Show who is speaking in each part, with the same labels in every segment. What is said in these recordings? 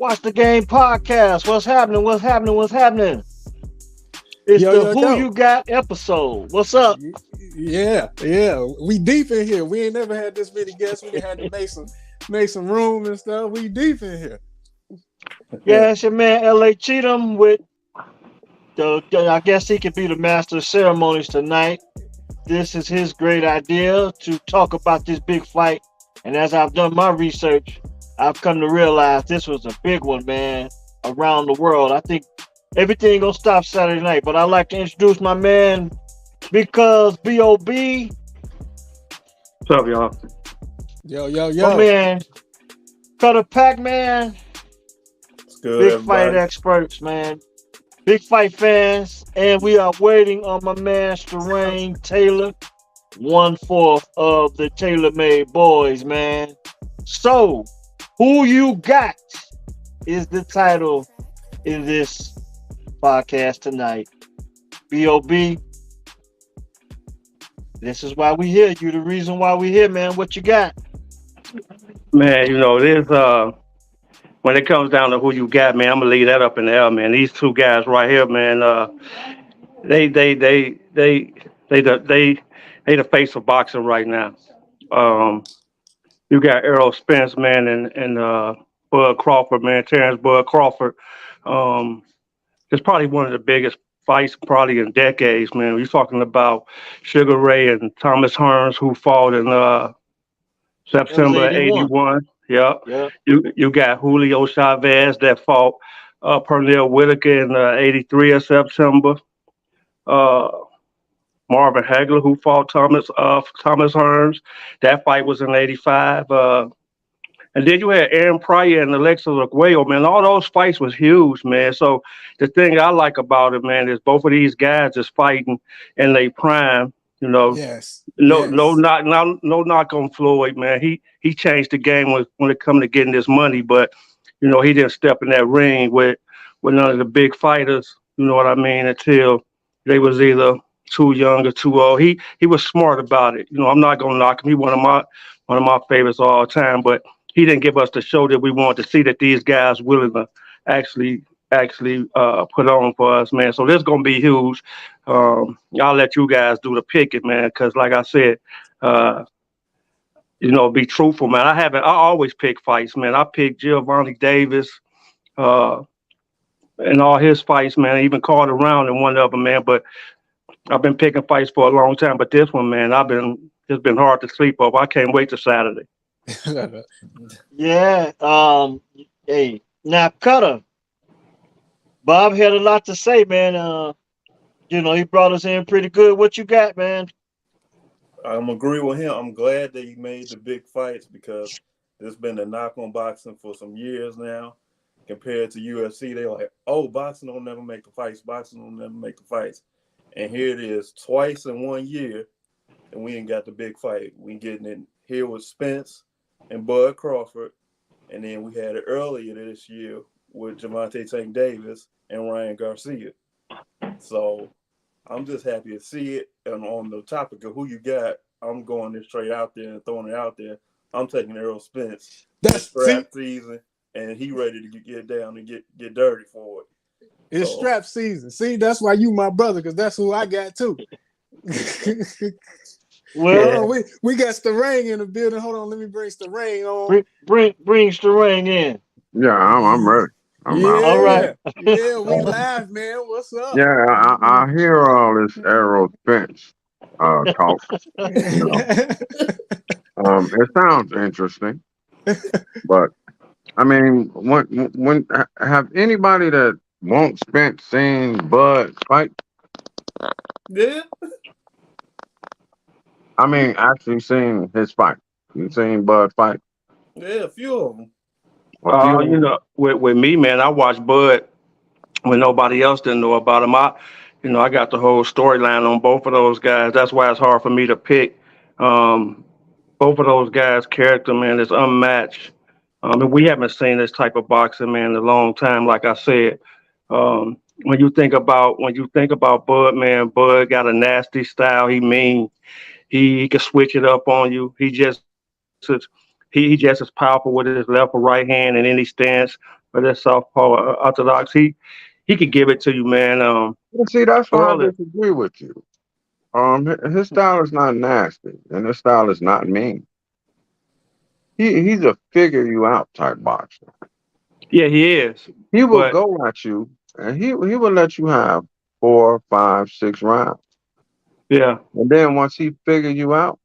Speaker 1: Watch the Game podcast. What's happening? What's happening? What's happening? It's
Speaker 2: Yo,
Speaker 1: the
Speaker 2: yo,
Speaker 1: Who
Speaker 2: yo.
Speaker 1: You Got episode. What's up?
Speaker 2: Yeah. We deep in here. We ain't never had this many guests. We had to make some room and stuff. We deep in here.
Speaker 1: Yeah, it's your man L.A. Cheatham with I guess he could be the master of ceremonies tonight. This is his great idea to talk about this big fight. And as I've done my research, I've come to realize this was a big one, man, around the world. I think everything gonna stop Saturday night. But I'd like to introduce my man because B.O.B.
Speaker 3: What's up, y'all?
Speaker 2: Yo.
Speaker 1: My man, Cutter Pac-Man,
Speaker 4: It's good,
Speaker 1: big
Speaker 4: everybody.
Speaker 1: fight experts, man. Big fight fans. And we are waiting on my man, Sterain Taylor, 1/4 of the Taylor Made Boys, man. So, Who You Got is the title in this podcast tonight. B.O.B., this is why we here. You the reason why we here, man. What you got?
Speaker 3: Man, there's when it comes down to who you got, man, I'm gonna leave that up in the air, man. These two guys right here, man, they the face of boxing right now. You got Errol Spence, man, and Bud Crawford, man, Terrence Bud Crawford. It's probably one of the biggest fights probably in decades, man. We're talking about Sugar Ray and Thomas Hearns, who fought in September
Speaker 1: 81.
Speaker 3: '81. Yeah.
Speaker 1: Yeah.
Speaker 3: You got Julio Chavez that fought Pernell Whitaker in '83 of September. Marvin Hagler, who fought Thomas Hearns. That fight was in '85. And then you had Aaron Pryor and Alexa Arguello, man. All those fights was huge, man. So the thing I like about it, man, is both of these guys is fighting in their prime.
Speaker 2: Yes.
Speaker 3: No
Speaker 2: Yes.
Speaker 3: knock on Floyd, man. He changed the game when it come to getting this money, but he didn't step in that ring with none of the big fighters. You know what I mean? Until they was either too young or too old. He was smart about it. I'm not gonna knock him. He one of my favorites all time, but he didn't give us the show that we wanted to see, that these guys willing to actually put on for us, man. So this is gonna be huge. I'll let you guys do the picking, man, because like I said, be truthful, man. I always pick fights, man. I picked Giovanni Davis, and all his fights, man. I even called around in one of them, man. But I've been picking fights for a long time. But this one, man, it's been hard to sleep over. I can't wait till Saturday.
Speaker 1: Yeah. Hey, now Cutter. Bob had a lot to say, man. He brought us in pretty good. What you got, man?
Speaker 4: I'm agree with him. I'm glad that he made the big fights because there's been a knock on boxing for some years now. Compared to UFC, they're like, oh, boxing don't never make the fights. Boxing don't never make the fights. And here it is, twice in 1 year, and we ain't got the big fight. We getting it here with Spence and Bud Crawford, and then we had it earlier this year with Gervonta Tank Davis and Ryan Garcia. So I'm just happy to see it. And on the topic of who you got, I'm going this straight out there and throwing it out there. I'm taking Errol Spence. It's strap season, and he ready to get down and get dirty for it.
Speaker 2: It's strap season. See, that's why you my brother, because that's who I got too.
Speaker 1: Well,
Speaker 2: we got Sterain in the building. Hold on, let me bring Sterain on.
Speaker 1: bring Sterain in.
Speaker 5: Yeah, I'm ready. I'm out.
Speaker 1: All right.
Speaker 2: Yeah, we live, man. What's up?
Speaker 5: Yeah, I hear all this Errol Spence talk. It sounds interesting, but I mean, when have anybody that won't Spence seen Bud fight?
Speaker 4: Yeah.
Speaker 5: I mean, actually seen his fight. You seen Bud fight?
Speaker 4: Yeah, a few of them.
Speaker 3: With me, man, I watched Bud when nobody else didn't know about him. I got the whole storyline on both of those guys. That's why it's hard for me to pick. Both of those guys' character, man, is unmatched. And we haven't seen this type of boxing, man, in a long time. Like I said, when you think about Bud, man, Bud got a nasty style. He mean. He can switch it up on you. He just as powerful with his left or right hand in any stance. but that southpaw orthodox, he could give it to you, man.
Speaker 5: See, that's why I
Speaker 3: Earl is,
Speaker 5: disagree with you. His style is not nasty, and his style is not mean. He's a figure you out type boxer.
Speaker 3: yeah, he is.
Speaker 5: He will
Speaker 3: But
Speaker 5: go at you, and he will let you have 4, 5, 6 rounds,
Speaker 3: yeah,
Speaker 5: and then once he figure you out,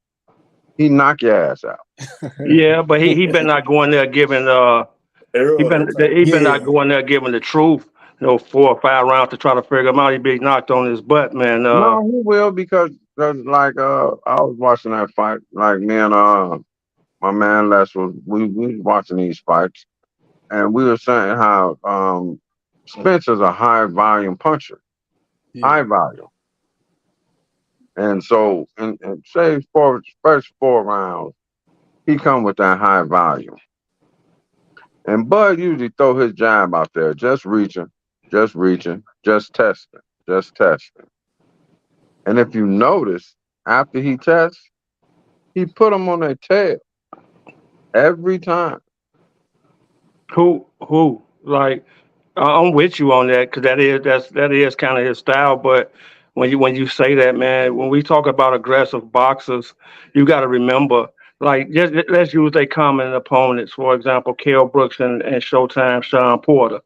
Speaker 5: he knock your ass out.
Speaker 3: yeah, but he been not going there giving
Speaker 4: Errol,
Speaker 3: he been
Speaker 2: Yeah.
Speaker 3: not going there giving the truth. 4 or 5 rounds to try to figure him out. He be knocked on his butt, man.
Speaker 5: No, he will because like I was watching that fight, like me and my man Les we was watching these fights, and we were saying how Spencer's a high volume puncher, high
Speaker 2: Yeah.
Speaker 5: volume, and so and say for first 4 rounds, he come with that high volume, and Bud usually throw his jab out there, just reaching, just testing, just testing. And if you notice, after he tests, he put them on their tail every time.
Speaker 3: Who? Like, I'm with you on that because that is kind of his style. But when you say that, man, when we talk about aggressive boxers, you got to remember, like, just let's use their common opponents. For example, Kell Brooks and Showtime Sean Porter.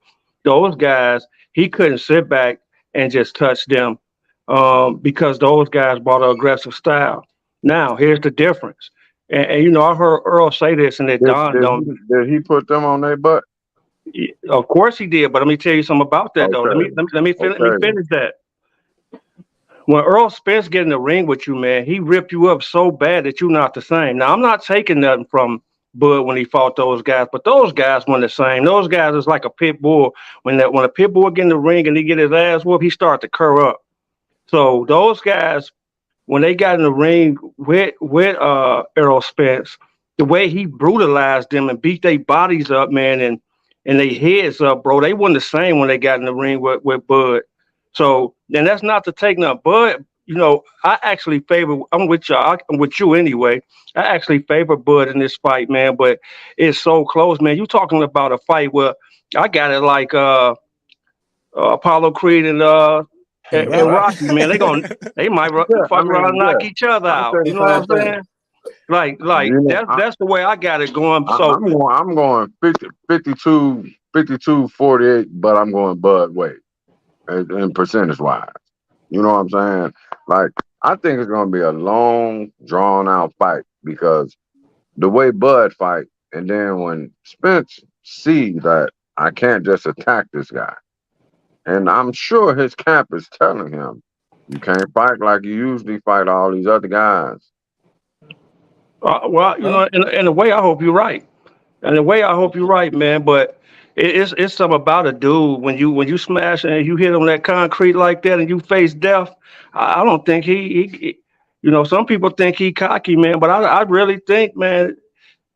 Speaker 3: Those guys, he couldn't sit back and just touch them because those guys brought an aggressive style. Now, here's the difference. And I heard Earl say this, and it dawned on me.
Speaker 5: Did he put them on their butt?
Speaker 3: Of course he did, but let me tell you something about that though.
Speaker 5: Okay.
Speaker 3: Let me
Speaker 5: Okay.
Speaker 3: finish that. When Earl Spence get in the ring with you, man, he ripped you up so bad that you're not the same. Now I'm not taking nothing from Bud when he fought those guys, but those guys weren't the same. Those guys is like a pit bull. When a pit bull get in the ring and he get his ass whooped, he start to curl up. So those guys, when they got in the ring with Errol Spence, the way he brutalized them and beat their bodies up, man, and their heads up, bro, they weren't the same when they got in the ring with Bud. So, and that's not to take nothing. Bud, I actually favor, I'm with y'all, I'm with you anyway. I actually favor Bud in this fight, man, but it's so close, man. You talking about a fight where I got it like Apollo Creed and Rocky, man. They might fuck around and knock each other out. You know what I'm saying? Like that's the way I got it going. So
Speaker 5: I'm going 52, 48, but I'm going Bud way in percentage wise. You know what I'm saying? Like, I think it's going to be a long, drawn out fight because the way Bud fight, and then when Spence sees that I can't just attack this guy, and I'm sure his camp is telling him, you can't fight like you usually fight all these other guys.
Speaker 3: well, in a way, I hope you're right. In a way, I hope you're right, man. But it's something about a dude when you smash and you hit on that concrete like that and you face death. I don't think he some people think he cocky, man, but I really think, man,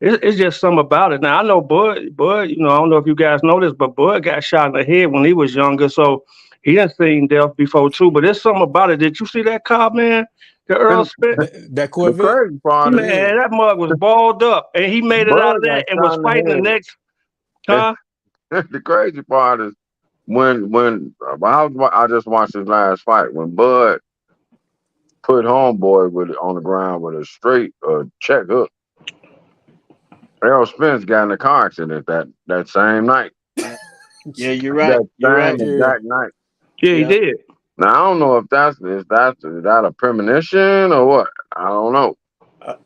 Speaker 3: it's just something about it. Now I know Bud, I don't know if you guys know this, but Bud got shot in the head when he was younger, so he didn't seen death before too. But there's something about it. Did you see that car, man? The Earl Spence?
Speaker 2: That
Speaker 5: The
Speaker 2: Corvette.
Speaker 5: crazy part is,
Speaker 3: Man, that mug was balled up, and he made it out of
Speaker 5: Bud
Speaker 3: that
Speaker 5: got
Speaker 3: and was
Speaker 5: shot in the
Speaker 3: fighting the
Speaker 5: head.
Speaker 3: next. Huh?
Speaker 5: the crazy part is when I just watched his last fight when Bud put Homeboy on the ground with a straight check hook. Errol Spence got in a car accident that same night.
Speaker 1: Yeah, you're right.
Speaker 5: That
Speaker 1: You're right.
Speaker 5: same exact night.
Speaker 3: Yeah, he
Speaker 1: Yeah.
Speaker 3: did.
Speaker 5: Now I don't know if is that a premonition or what. I don't know.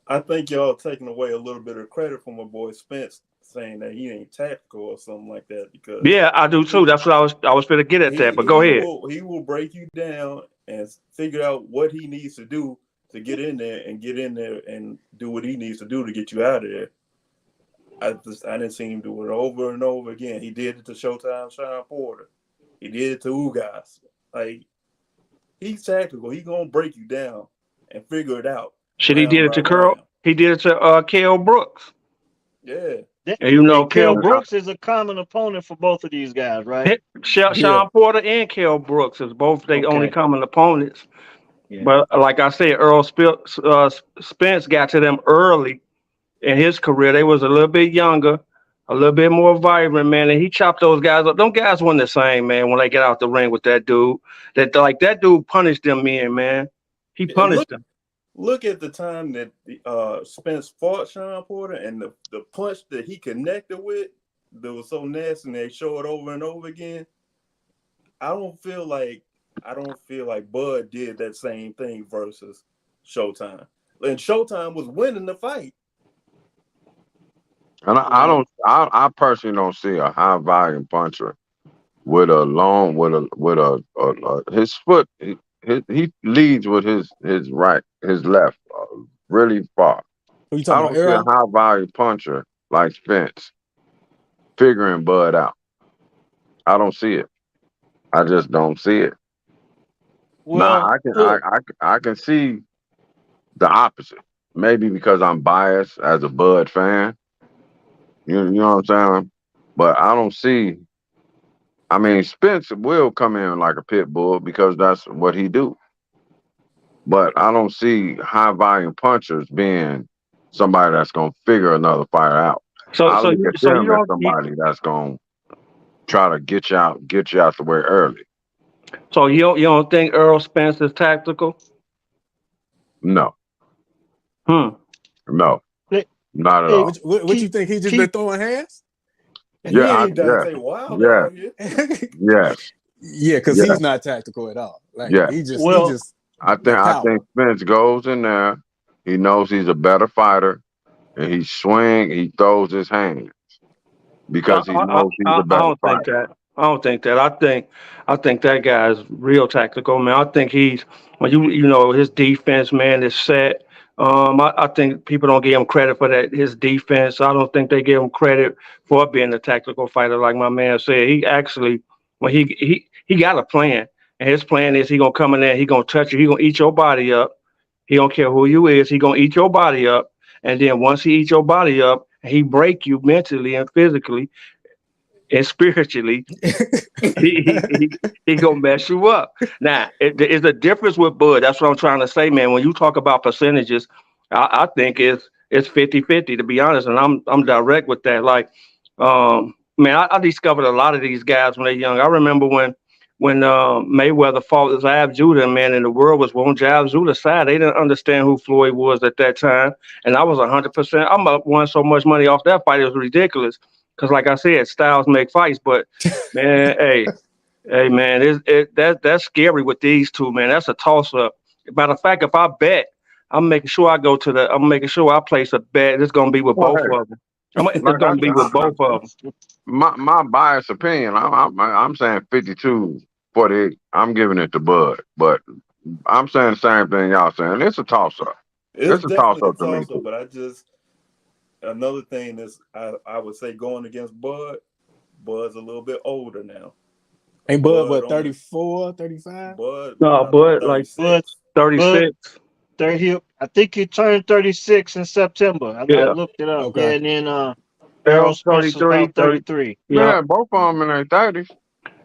Speaker 4: I think y'all taking away a little bit of credit from my boy Spence saying that he ain't tactical or something like that because
Speaker 3: Yeah, I do too. That's what I was going to get at that. But go ahead.
Speaker 4: He will break you down and figure out what he needs to do to get in there and do what he needs to do to get you out of there. I didn't see him do it over and over again. He did it to Showtime Sean Porter. He did it to Ugas. Like, he's tactical. He's gonna break you down and figure it out.
Speaker 3: Shit, he did it to Curl. He did it to Kell Brooks.
Speaker 4: Yeah.
Speaker 3: And
Speaker 1: Kell Brooks is a common opponent for both of these guys, right?
Speaker 3: Sean Porter and Kell Brooks is both their only common opponents.
Speaker 1: Yeah.
Speaker 3: But like I said, Earl Spence got to them early in his career. They was a little bit younger. a little bit more vibrant, man. And he chopped those guys up. Them guys weren't the same, man. When they get out the ring with that dude, that dude punished them men, man. He punished them.
Speaker 4: Look at the time that Spence fought Shawn Porter, and the punch that he connected with that was so nasty, and they show it over and over again. I don't feel like Bud did that same thing versus Showtime. And Showtime was winning the fight.
Speaker 5: And I personally don't see a high volume puncher with his foot. He leads with his left really far.
Speaker 2: Who you
Speaker 5: I
Speaker 2: talking
Speaker 5: don't
Speaker 2: about,
Speaker 5: see a
Speaker 2: Earl?
Speaker 5: high volume puncher like Spence figuring Bud out. I don't see it. I just don't see it.
Speaker 1: Well,
Speaker 5: Now I can see the opposite. Maybe because I'm biased as a Bud fan. You know what I'm saying? But I don't see. I mean, Spence will come in like a pit bull because that's what he do. But I don't see high volume punchers being somebody that's gonna figure another fighter out. I look at them as somebody that's gonna try to get you out the way early.
Speaker 3: So you don't think Earl Spence is tactical?
Speaker 5: No,
Speaker 3: Hmm.
Speaker 5: no,
Speaker 1: Hey,
Speaker 5: not at
Speaker 1: hey,
Speaker 5: all.
Speaker 2: What you think? He just been throwing hands?
Speaker 5: Yeah,
Speaker 4: Dante Wilder
Speaker 5: yeah,
Speaker 4: out here.
Speaker 5: yes,
Speaker 2: Yeah, because
Speaker 5: yeah,
Speaker 2: he's not tactical at all. Like
Speaker 5: yeah.
Speaker 2: he
Speaker 1: well,
Speaker 2: just
Speaker 5: I
Speaker 2: the power.
Speaker 5: think Spence goes in there. He knows he's a better fighter, and he throws his hands because he knows he's a
Speaker 3: I
Speaker 5: better
Speaker 3: don't think
Speaker 5: fighter.
Speaker 3: that. I don't think that. I think that guy is real tactical, man. I think he's when you know his defense, man, is set. I think people don't give him credit for that his defense. I don't think they give him credit for being a tactical fighter, like my man said. He actually when he got a plan, and his plan is he gonna come in there, he gonna touch you, he gonna eat your body up. He don't care who you is, he gonna eat your body up, and then once he eats your body up, he break you mentally and physically and spiritually, he gonna mess you up. Now, it's a difference with Bud. That's what I'm trying to say, man. When you talk about percentages, I think it's 50-50, to be honest, and I'm direct with that. Like, man, I discovered a lot of these guys when they're young. I remember when Mayweather fought Zab Judah, man, and the world was on Zab Judah's side. They didn't understand who Floyd was at that time, and I was 100%. I'm up won so much money off that fight; it was ridiculous. Because, like I said, styles make fights. But man, hey, man, that's scary with these two, man. That's a toss up. Matter of fact, if I bet, I'm making sure I place a bet. It's gonna be with both of them. It's
Speaker 5: Like
Speaker 3: gonna be with both of them.
Speaker 5: my biased opinion, I'm saying 52-48. I'm giving it to Bud, but I'm saying the same thing y'all saying. It's a toss up.
Speaker 4: It's
Speaker 5: a toss
Speaker 4: definitely
Speaker 5: up to me.
Speaker 4: a toss up, but another thing is I would say going against Bud's a little bit older now.
Speaker 2: Ain't Bud what 34, 35?
Speaker 3: Bud like 36.
Speaker 1: I think he turned 36 in September. I looked it up.
Speaker 2: Okay.
Speaker 1: Yeah, and then
Speaker 3: Errol's
Speaker 1: Spence was
Speaker 3: 33.
Speaker 1: about 33.
Speaker 5: Yeah, both of them in their 30s.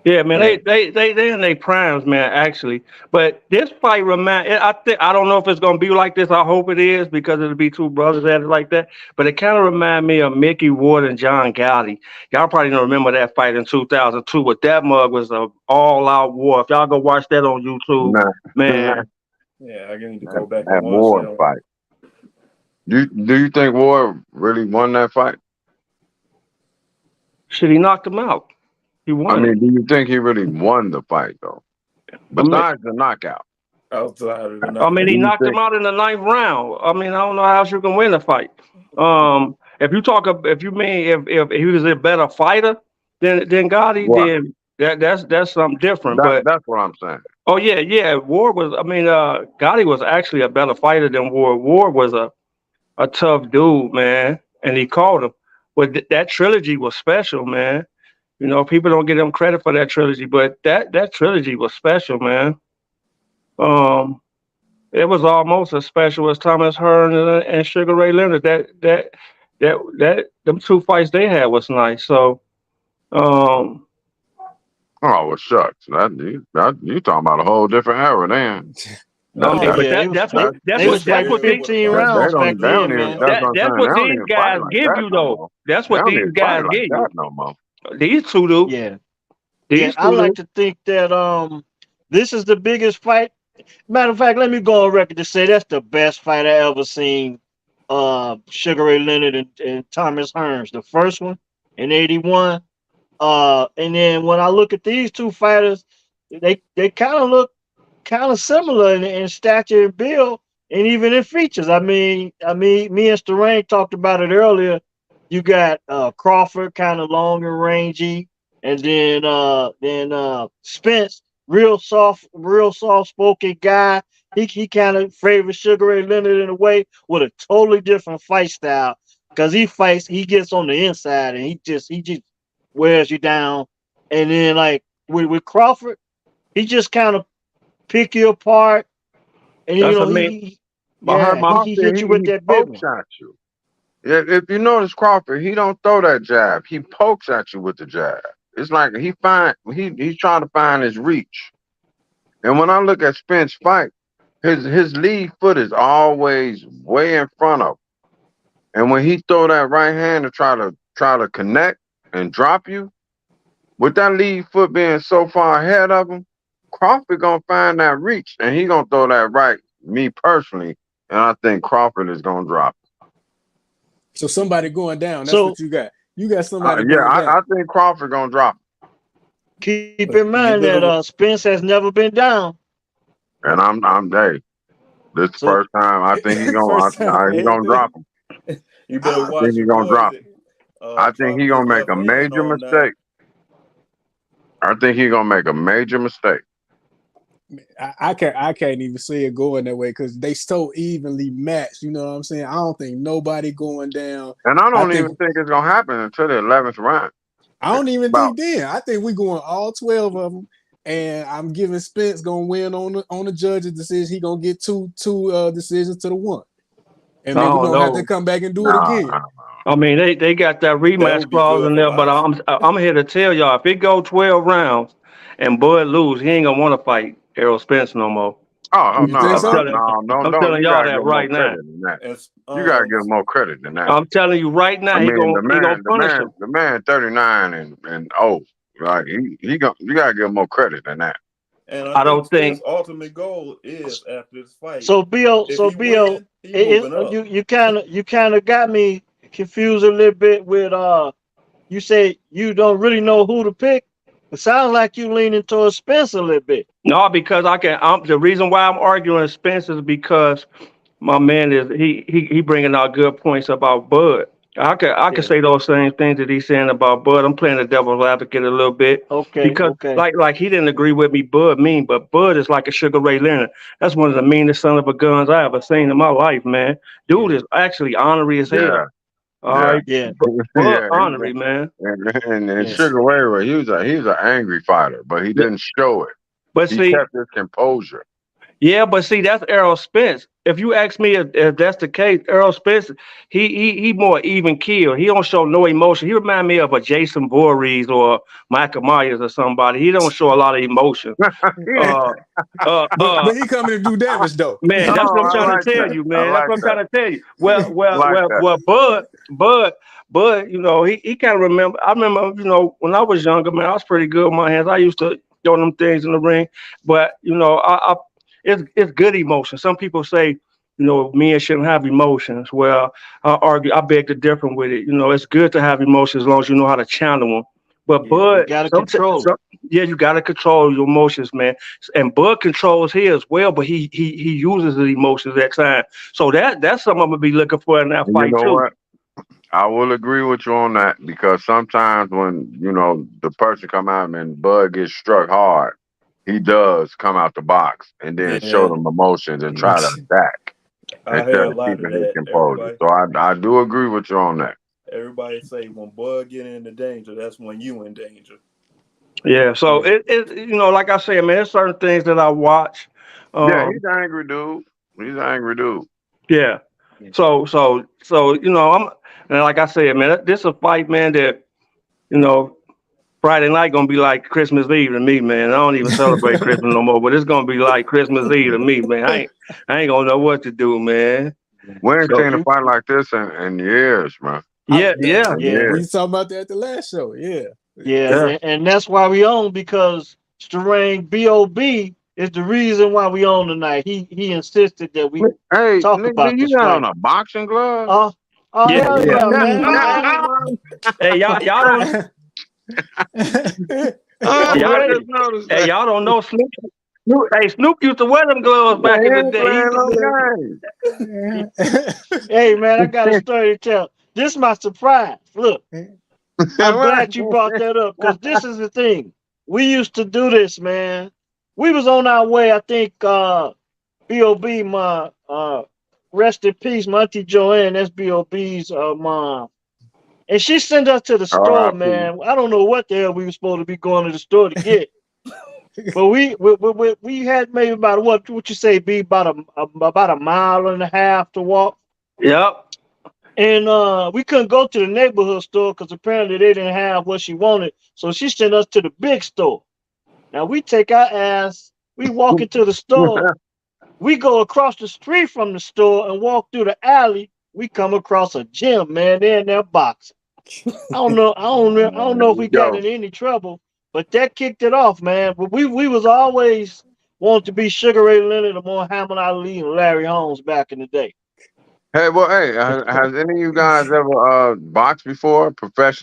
Speaker 3: Yeah, man, they in their primes, man, actually. But this fight I don't know if it's gonna be like this. I hope it is because it'll be two brothers at it like that. But it kind of remind me of Mickey Ward and John Gotti. Y'all probably don't remember that fight in 2002, but that mug was an all-out war. If y'all go watch that on YouTube, man.
Speaker 4: Yeah, I need to go back
Speaker 5: that
Speaker 4: and
Speaker 5: Ward
Speaker 4: watch
Speaker 5: fight. Do you think Ward really won that fight?
Speaker 3: Shit, he knocked him out. He won.
Speaker 5: I mean, do you think he really won the fight though? Besides the knockout.
Speaker 3: I mean, he knocked him out in the 9th round. I mean, I don't know how else you can win a fight. If you mean if he was a better fighter than Gotti, then that's something different. But
Speaker 5: that's what I'm saying.
Speaker 3: Oh yeah. Ward was. I mean, Gotti was actually a better fighter than Ward. Ward was a tough dude, man, and he caught him. But that trilogy was special, man. You know, people don't give him credit for that trilogy, but that trilogy was special, man. It was almost as special as Thomas Hearn and Sugar Ray Leonard. Them two fights they had was nice. So,
Speaker 5: oh well, shucks. You talking about a whole different era then. That's
Speaker 1: Oh
Speaker 3: But
Speaker 5: that.
Speaker 1: yeah, it was
Speaker 3: that's
Speaker 1: they,
Speaker 3: what that's
Speaker 1: they
Speaker 3: what
Speaker 1: was
Speaker 3: that's
Speaker 1: fighting
Speaker 3: what
Speaker 4: Sugar Ray
Speaker 3: these
Speaker 4: would have
Speaker 1: 15
Speaker 4: fought
Speaker 5: They
Speaker 1: rounds
Speaker 5: don't.
Speaker 1: back
Speaker 5: They don't
Speaker 1: then,
Speaker 5: even.
Speaker 1: man.
Speaker 5: That's what I'm
Speaker 3: that's
Speaker 5: saying. They
Speaker 3: what
Speaker 5: don't
Speaker 3: these
Speaker 5: even fight
Speaker 3: guys
Speaker 5: like
Speaker 3: give
Speaker 5: that
Speaker 3: you
Speaker 5: no
Speaker 3: though.
Speaker 5: more.
Speaker 3: That's
Speaker 5: They
Speaker 3: what
Speaker 5: don't
Speaker 3: these
Speaker 5: even fight
Speaker 3: guys
Speaker 5: like
Speaker 3: give you.
Speaker 5: that no more.
Speaker 3: These two do.
Speaker 1: Yeah. Yeah,
Speaker 3: These
Speaker 1: I
Speaker 3: two
Speaker 1: like
Speaker 3: do.
Speaker 1: to think that this is the biggest fight. Matter of fact, let me go on record to say that's the best fight I ever seen. Sugar Ray Leonard and Thomas Hearns, the first one in '81. And then when I look at these two fighters, they kind of look kind of similar in stature and build, and even in features. Me and Starang talked about it earlier. You got Crawford, kind of long and rangy, and then Spence, real soft spoken guy. He kind of favors Sugar Ray Leonard in a way with a totally different fight style. Cause he gets on the inside and he just wears you down. And then like with Crawford, he just kind of pick you apart, and
Speaker 3: That's what I mean. But her
Speaker 1: yeah,
Speaker 3: mom,
Speaker 1: he
Speaker 5: Crawford,
Speaker 1: hit you with
Speaker 5: he
Speaker 1: that big
Speaker 5: pokes
Speaker 1: one.
Speaker 5: at you. Yeah, if you notice Crawford, he don't throw that jab. He pokes at you with the jab. It's like he's trying to find his reach. And when I look at Spence fight, his lead foot is always way in front of him. And when he throw that right hand to try to connect and drop you, with that lead foot being so far ahead of him, Crawford gonna find that reach and he gonna throw that right. Me personally, and I think Crawford is gonna drop.
Speaker 2: So somebody going down. That's
Speaker 1: So
Speaker 2: what you got. You got somebody
Speaker 5: Yeah,
Speaker 2: going
Speaker 5: I
Speaker 2: down.
Speaker 5: think Crawford gonna drop.
Speaker 1: keep in
Speaker 4: You
Speaker 1: mind
Speaker 4: been
Speaker 1: that
Speaker 4: a,
Speaker 1: Spence has never been down.
Speaker 5: And I'm hey, this the
Speaker 1: So
Speaker 5: first time I think
Speaker 2: First time.
Speaker 5: he gonna drop him.
Speaker 4: you better
Speaker 5: I
Speaker 4: watch
Speaker 5: think he
Speaker 4: your
Speaker 5: gonna
Speaker 4: boys.
Speaker 5: drop him. I think
Speaker 4: Drop
Speaker 5: he
Speaker 4: his
Speaker 5: gonna make
Speaker 4: left
Speaker 5: a
Speaker 4: hand
Speaker 5: major
Speaker 4: on now.
Speaker 5: mistake. I think he gonna make a major mistake.
Speaker 2: I can't even see it going that way because they so evenly matched. You know what I'm saying? I don't think nobody going down.
Speaker 5: And I
Speaker 2: I
Speaker 5: don't
Speaker 2: think
Speaker 5: even think it's gonna happen until the 11th round.
Speaker 2: I don't even
Speaker 5: About
Speaker 2: think then. I think we going all 12 of them, and I'm giving Spence gonna win on the judge's decision. He gonna get two decisions to the one, and then we're
Speaker 3: oh
Speaker 2: gonna have to
Speaker 3: no.
Speaker 2: come back and do it
Speaker 5: nah,
Speaker 2: again.
Speaker 3: I mean, they got that
Speaker 4: That
Speaker 3: rematch
Speaker 4: would be
Speaker 3: clause
Speaker 4: good
Speaker 3: in
Speaker 4: for
Speaker 3: there, but
Speaker 4: boxing.
Speaker 3: I'm here to tell y'all if it go 12 rounds and Bud lose, he ain't gonna want to fight Errol Spence no more.
Speaker 5: oh
Speaker 2: You think
Speaker 3: I'm
Speaker 2: so?
Speaker 3: telling
Speaker 5: no,
Speaker 3: I'm
Speaker 5: don't.
Speaker 3: telling
Speaker 5: You
Speaker 3: y'all
Speaker 5: gotta
Speaker 3: that
Speaker 5: give more
Speaker 3: right now.
Speaker 5: credit than that.
Speaker 4: And
Speaker 5: You gotta give more credit than that.
Speaker 3: I'm telling you right now,
Speaker 5: I mean,
Speaker 3: he gonna punish him.
Speaker 5: the man 39 and old. Like you gotta give him more credit than that.
Speaker 4: and I
Speaker 3: I
Speaker 4: think
Speaker 3: don't
Speaker 4: Spence'
Speaker 3: think.
Speaker 4: ultimate goal is after this fight.
Speaker 1: so Bill,
Speaker 4: If he win, he moving up.
Speaker 1: you kind of got me confused a little bit with you say you don't really know who to pick. It sounds like you leaning towards Spence a little bit.
Speaker 3: No, because I can. The reason why I'm arguing Spence is because my man is he bringing out good points about Bud. I could
Speaker 1: Yeah.
Speaker 3: say those same things that he's saying about Bud. I'm playing the devil's advocate a little bit
Speaker 1: Okay.
Speaker 3: because
Speaker 1: Okay.
Speaker 3: like he didn't agree with me. Bud mean, but Bud is like a Sugar Ray Leonard. That's one of the meanest son of a guns I ever seen in my life, man. Dude
Speaker 1: Yeah.
Speaker 3: is actually ornery as hell.
Speaker 5: Yeah,
Speaker 3: All
Speaker 5: yeah,
Speaker 3: right,
Speaker 1: Yeah.
Speaker 3: Bud
Speaker 5: yeah.
Speaker 3: ornery, man.
Speaker 5: And
Speaker 1: Yeah.
Speaker 5: Sugar Ray, he was an angry fighter, but he didn't show it.
Speaker 3: But
Speaker 5: He
Speaker 3: see,
Speaker 5: kept his composure.
Speaker 3: yeah, but see, that's Errol Spence. If you ask me if that's the case, Errol Spence, he more even keel. He don't show no emotion. He remind me of a Jason Voorhees or Michael Myers or somebody. He don't show a lot of emotion.
Speaker 5: Yeah.
Speaker 3: Uh, uh, uh,
Speaker 2: But he coming to do damage though.
Speaker 3: man, that's what I'm
Speaker 5: Oh, I
Speaker 3: trying
Speaker 5: like
Speaker 3: to tell
Speaker 5: that.
Speaker 3: you,
Speaker 5: I
Speaker 3: man. That's
Speaker 5: like
Speaker 3: what I'm
Speaker 5: that.
Speaker 3: trying to tell you. Well,
Speaker 5: I
Speaker 3: well,
Speaker 5: like
Speaker 3: well,
Speaker 5: that.
Speaker 3: well, Bud, you know, he kind of remember. I remember, you know, when I was younger, man, I was pretty good with my hands. I used to throw them things in the ring, but you know, it's good emotion. Some people say, you know, men shouldn't have emotions. Well, I beg to differ with it. You know, it's good to have emotions as long as you know how to channel them. But
Speaker 1: Yeah. You
Speaker 3: Bud,
Speaker 1: got to control it.
Speaker 3: yeah, you got to control your emotions, man. And Bud controls his as well, but he uses the emotions at times. So that's something I'm gonna be looking for in that
Speaker 5: And you
Speaker 3: fight
Speaker 5: know
Speaker 3: too.
Speaker 5: what? I will agree with you on that because sometimes when the person come out and Bud gets struck hard, he does come out the box and then show
Speaker 4: Yeah,
Speaker 5: them emotions and try to attack
Speaker 4: I
Speaker 5: instead
Speaker 4: heard a
Speaker 5: of
Speaker 4: lot of
Speaker 5: keeping his
Speaker 4: that.
Speaker 5: composure. So I do agree with you on that.
Speaker 4: Everybody say when Bud get into danger, that's when you in danger.
Speaker 3: Yeah. So
Speaker 1: Yeah.
Speaker 3: it you know, like I said, man, there's certain things that I watch.
Speaker 5: Yeah,
Speaker 3: Um,
Speaker 5: he's an angry dude. He's an angry dude.
Speaker 3: yeah.
Speaker 1: Yeah.
Speaker 3: So you know, and like I said, man, this is a fight, man, that you know. Friday night gonna be like Christmas Eve to me, man. I don't even celebrate Christmas no more, but it's gonna be like Christmas Eve to me, man. I ain't gonna know what to do, man.
Speaker 5: We ain't
Speaker 3: So-
Speaker 5: seen a fight like this in years, man.
Speaker 3: Yeah.
Speaker 2: We was talking about that at the last show. Yeah.
Speaker 1: Yeah, and that's why we on, because Starang B.O.B. is the reason why we on tonight. He insisted that we
Speaker 5: Hey,
Speaker 1: talk
Speaker 5: nigga,
Speaker 1: about
Speaker 5: you
Speaker 1: this
Speaker 5: got
Speaker 1: fight.
Speaker 5: on a boxing glove?
Speaker 3: Yeah,
Speaker 1: hell
Speaker 3: yeah.
Speaker 1: man.
Speaker 3: Hey, y'all don't.
Speaker 5: Oh,
Speaker 3: Y'all-
Speaker 5: I just noticed
Speaker 3: Hey,
Speaker 5: that.
Speaker 3: y'all don't know Snoop. Hey, Snoop used to wear them gloves back in the
Speaker 5: They
Speaker 3: day.
Speaker 5: ain't playing no games.
Speaker 1: Hey man, I got a story to tell. This is my surprise. Look, I'm glad you brought that up, because this is the thing. We used to do this, man. We was on our way, I think B.O.B. my rest in peace, my Auntie Joanne, that's B.O.B.'s mom. And she sent us to the store,
Speaker 5: R.I.P.
Speaker 1: man. I don't know what the hell we were supposed to be going to the store to get. But we had maybe about what you say, be about a mile and a half to walk.
Speaker 3: Yep.
Speaker 1: And we couldn't go to the neighborhood store because apparently they didn't have what she wanted. So she sent us to the big store. Now we take our ass, we walk into the store, we go across the street from the store and walk through the alley. We come across a gym, man. They're in there boxing. I don't know if we got in any trouble, but that kicked it off, man. But we was always wanted to be Sugar Ray Leonard or Muhammad Ali and Larry Holmes back in the day.
Speaker 5: Hey, well, hey, has any of you guys ever boxed before?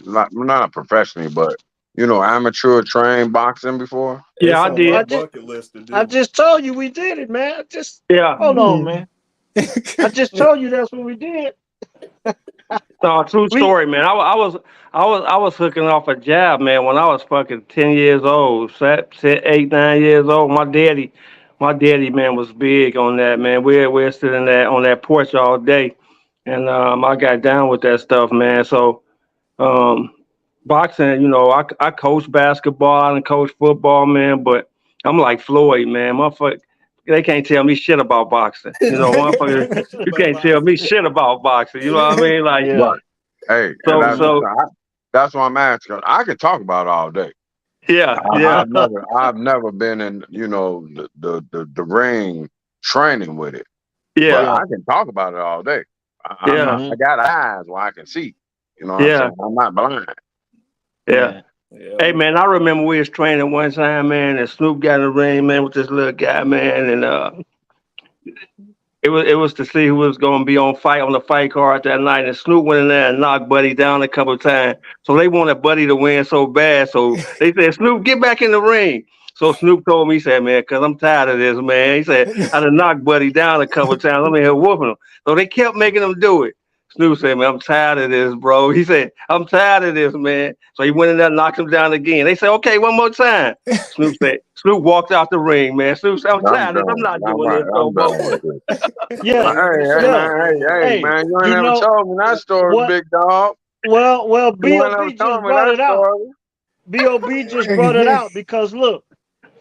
Speaker 5: Not professionally, but amateur trained boxing before?
Speaker 3: Yeah, I
Speaker 4: It's on
Speaker 3: did.
Speaker 4: my bucket list to do.
Speaker 1: I just told you we did it, man.
Speaker 3: Yeah.
Speaker 1: Hold on, man. I just told you that's what we did.
Speaker 3: No, true story, man. I was hooking off a jab, man, when I was fucking 10 years old, 8, 9 years old. My daddy, man, was big on that, man. We're sitting there on that porch all day, and I got down with that stuff, man. So, boxing, I coach basketball and coach football, man, but I'm like Floyd, man. Motherfucker, they can't tell me shit about boxing. Motherfucker, you can't tell me shit about boxing. You know what I mean? Like,
Speaker 1: Yeah.
Speaker 5: Right. Hey,
Speaker 3: So-
Speaker 5: that's why I'm asking. I can talk about it all day.
Speaker 3: yeah.
Speaker 5: I've never been in the ring training with it. But
Speaker 3: Yeah.
Speaker 5: I can talk about it all day.
Speaker 3: Yeah.
Speaker 5: I got eyes where I can see. You know what
Speaker 3: Yeah.
Speaker 5: I'm saying? I'm not blind.
Speaker 3: Yeah.
Speaker 4: Yeah.
Speaker 3: Hey, man, I remember we was training one time, man, and Snoop got in the ring, man, with this little guy, man, and it was to see who was going to be on the fight card that night, and Snoop went in there and knocked Buddy down a couple of times. So they wanted Buddy to win so bad, so they said, Snoop, get back in the ring. So Snoop told me, he said, man, because I'm tired of this, man. He said, I done knocked Buddy down a couple of times. I'm in here whooping him. So they kept making him do it. Snoop said, man, I'm tired of this, bro. He said, I'm tired of this, man. So he went in there and knocked him down again. They said, okay, one more time. Snoop walked out the ring, man. Snoop said, I'm tired of this. I'm not doing this no more.
Speaker 1: Yeah.
Speaker 5: Hey, man, you ain't never told me that story, big dog.
Speaker 1: Well,
Speaker 5: You ain't never
Speaker 1: B.O.B. just
Speaker 5: told me
Speaker 1: brought
Speaker 5: that
Speaker 1: it out.
Speaker 5: story.
Speaker 1: B.O.B. just brought it out because look,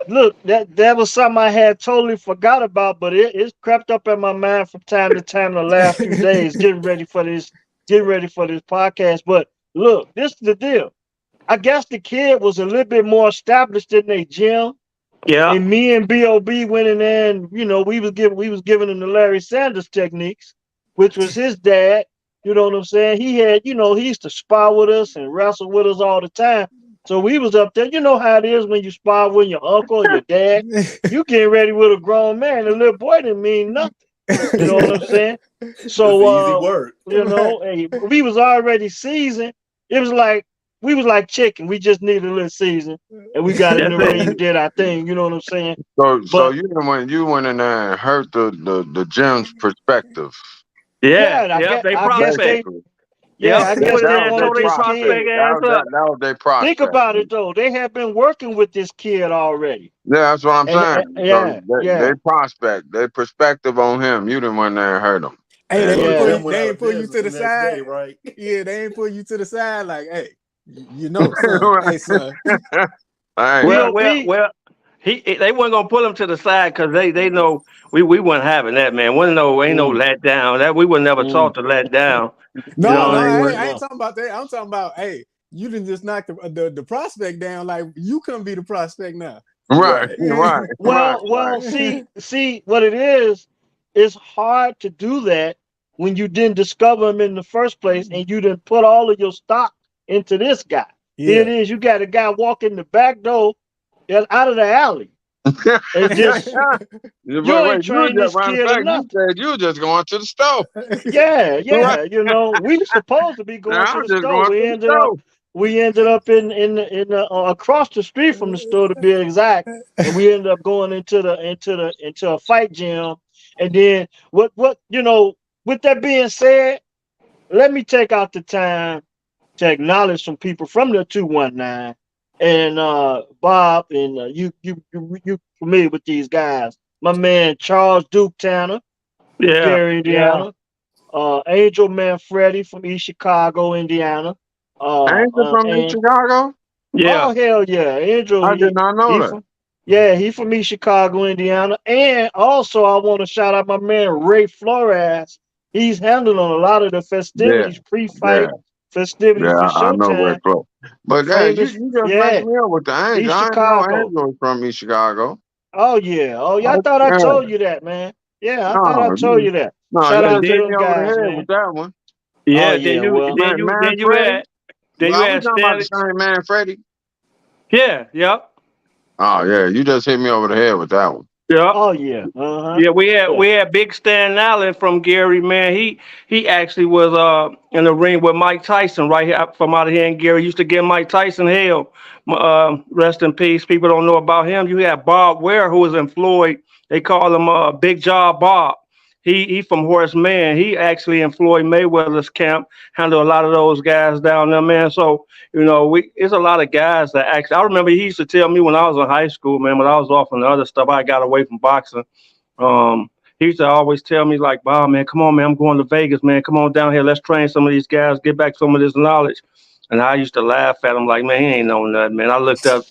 Speaker 1: that was something I had totally forgot about, but it's crept up in my mind from time to time the last few days, getting ready for this podcast. But look, this is the deal. I guess the kid was a little bit more established in their gym.
Speaker 3: Yeah.
Speaker 1: And me and B.O.B. went in there and, we was giving him the Larry Sanders techniques, which was his dad. You know what I'm saying? He had, he used to spar with us and wrestle with us all the time. So we was up there. You know how it is when you spar with your uncle or your dad. You getting ready with a grown man. The little boy didn't mean nothing. You know what I'm saying? So
Speaker 4: easy work.
Speaker 1: hey, we was already seasoned. It was like we was like chicken. We just needed a little season, and we got in the ring and did our thing. You know what I'm saying?
Speaker 5: So you went in there and hurt the gym's perspective.
Speaker 3: Yeah. They prospect.
Speaker 1: I guess they wanted this kid.
Speaker 5: That was their prospect.
Speaker 1: Think about it though. They had been working with this kid already.
Speaker 5: Yeah, that's what I'm saying.
Speaker 1: They
Speaker 5: prospect, their perspective on him. You didn't went there and hurt him.
Speaker 2: Hey, they ain't pull you to the
Speaker 4: next
Speaker 2: side,
Speaker 4: day, right?
Speaker 2: Yeah, they ain't pull you to the side like, hey, son. Hey, son.
Speaker 3: Well, they weren't gonna pull him to the side because they know we weren't having that, man. Ain't no let down. That we were never taught to let down.
Speaker 2: No, I ain't talking about that. I'm talking about, hey, you didn't just knock the prospect down. Like you couldn't be the prospect now.
Speaker 5: Right,
Speaker 2: Yeah.
Speaker 5: right,
Speaker 1: Well,
Speaker 5: right.
Speaker 1: see what it is. It's hard to do that when you didn't discover him in the first place and you didn't put all of your stock into this guy. Here it
Speaker 2: Yeah.
Speaker 1: is. You got a guy walking the back door out of the alley. And just you ain't trained this
Speaker 5: matter of
Speaker 1: kid or
Speaker 5: fact, you
Speaker 1: nothing.
Speaker 5: said you were just going to the store.
Speaker 1: Yeah,
Speaker 5: Right.
Speaker 1: you know, we were supposed to be going
Speaker 5: Now
Speaker 1: to
Speaker 5: I'm
Speaker 1: the
Speaker 5: just
Speaker 1: store.
Speaker 5: going to the store.
Speaker 1: We ended up in across the street from the store to be exact, and we ended up going into a fight gym. And then what you know, with that being said, let me take out the time to acknowledge some people from the 219 and Bob and you familiar with these guys. My man Charles Duke Tanner,
Speaker 3: Yeah,
Speaker 1: Gary, Indiana. Angel Manfredi from East Chicago, Indiana.
Speaker 5: Angel from East
Speaker 1: And
Speaker 5: Chicago?
Speaker 3: yeah.
Speaker 1: oh hell yeah, Angel.
Speaker 5: I did not know
Speaker 1: He
Speaker 5: that.
Speaker 1: from he from East Chicago, Indiana. And also I want to shout out my man Ray Flores. He's handling a lot of the
Speaker 5: Yeah,
Speaker 1: festivities,
Speaker 5: yeah,
Speaker 1: pre-fight festivities for
Speaker 5: I know Ray
Speaker 1: Showtime.
Speaker 5: Flo. But
Speaker 1: Famous,
Speaker 5: you just messed me up with the Angel.
Speaker 1: East
Speaker 5: I didn't know
Speaker 1: Chicago.
Speaker 5: Angel was from East Chicago.
Speaker 1: Oh yeah, I
Speaker 5: Oh,
Speaker 1: thought I
Speaker 5: yeah.
Speaker 1: told you that, man. Yeah, I thought I
Speaker 5: No,
Speaker 1: told you that.
Speaker 5: no,
Speaker 1: Shout
Speaker 5: you
Speaker 1: out to
Speaker 5: hit
Speaker 1: them
Speaker 5: me over the
Speaker 1: guys,
Speaker 5: head
Speaker 1: man.
Speaker 5: with that one.
Speaker 3: Yeah,
Speaker 1: Oh yeah, well,
Speaker 5: Man,
Speaker 3: then you
Speaker 5: Well, we
Speaker 3: had
Speaker 5: talking about the
Speaker 3: Stanley.
Speaker 5: same man, Freddie.
Speaker 3: Yeah, yep,
Speaker 5: Oh yeah, you just hit me over the head with that one.
Speaker 3: yep.
Speaker 1: oh yeah, uh-huh.
Speaker 3: Yeah,
Speaker 1: Yeah.
Speaker 3: we had Big Stan Allen from Gary, man. He actually was in the ring with Mike Tyson right here from out of here in Gary. Used to give Mike Tyson hell. Rest in peace. People don't know about him. You had Bob Ware, who was in Floyd. They call him Big Jaw Bob. He from Horace Mann. He actually in Floyd Mayweather's camp, handled a lot of those guys down there, man. So, you know, it's a lot of guys that actually, I remember he used to tell me when I was in high school, man, when I was off on the other stuff, I got away from boxing. He used to always tell me like, Bob, man, come on, man, I'm going to Vegas, man. Come on down here. Let's train some of these guys, get back some of this knowledge. And I used to laugh at him like, man, he ain't know nothing, man. I looked up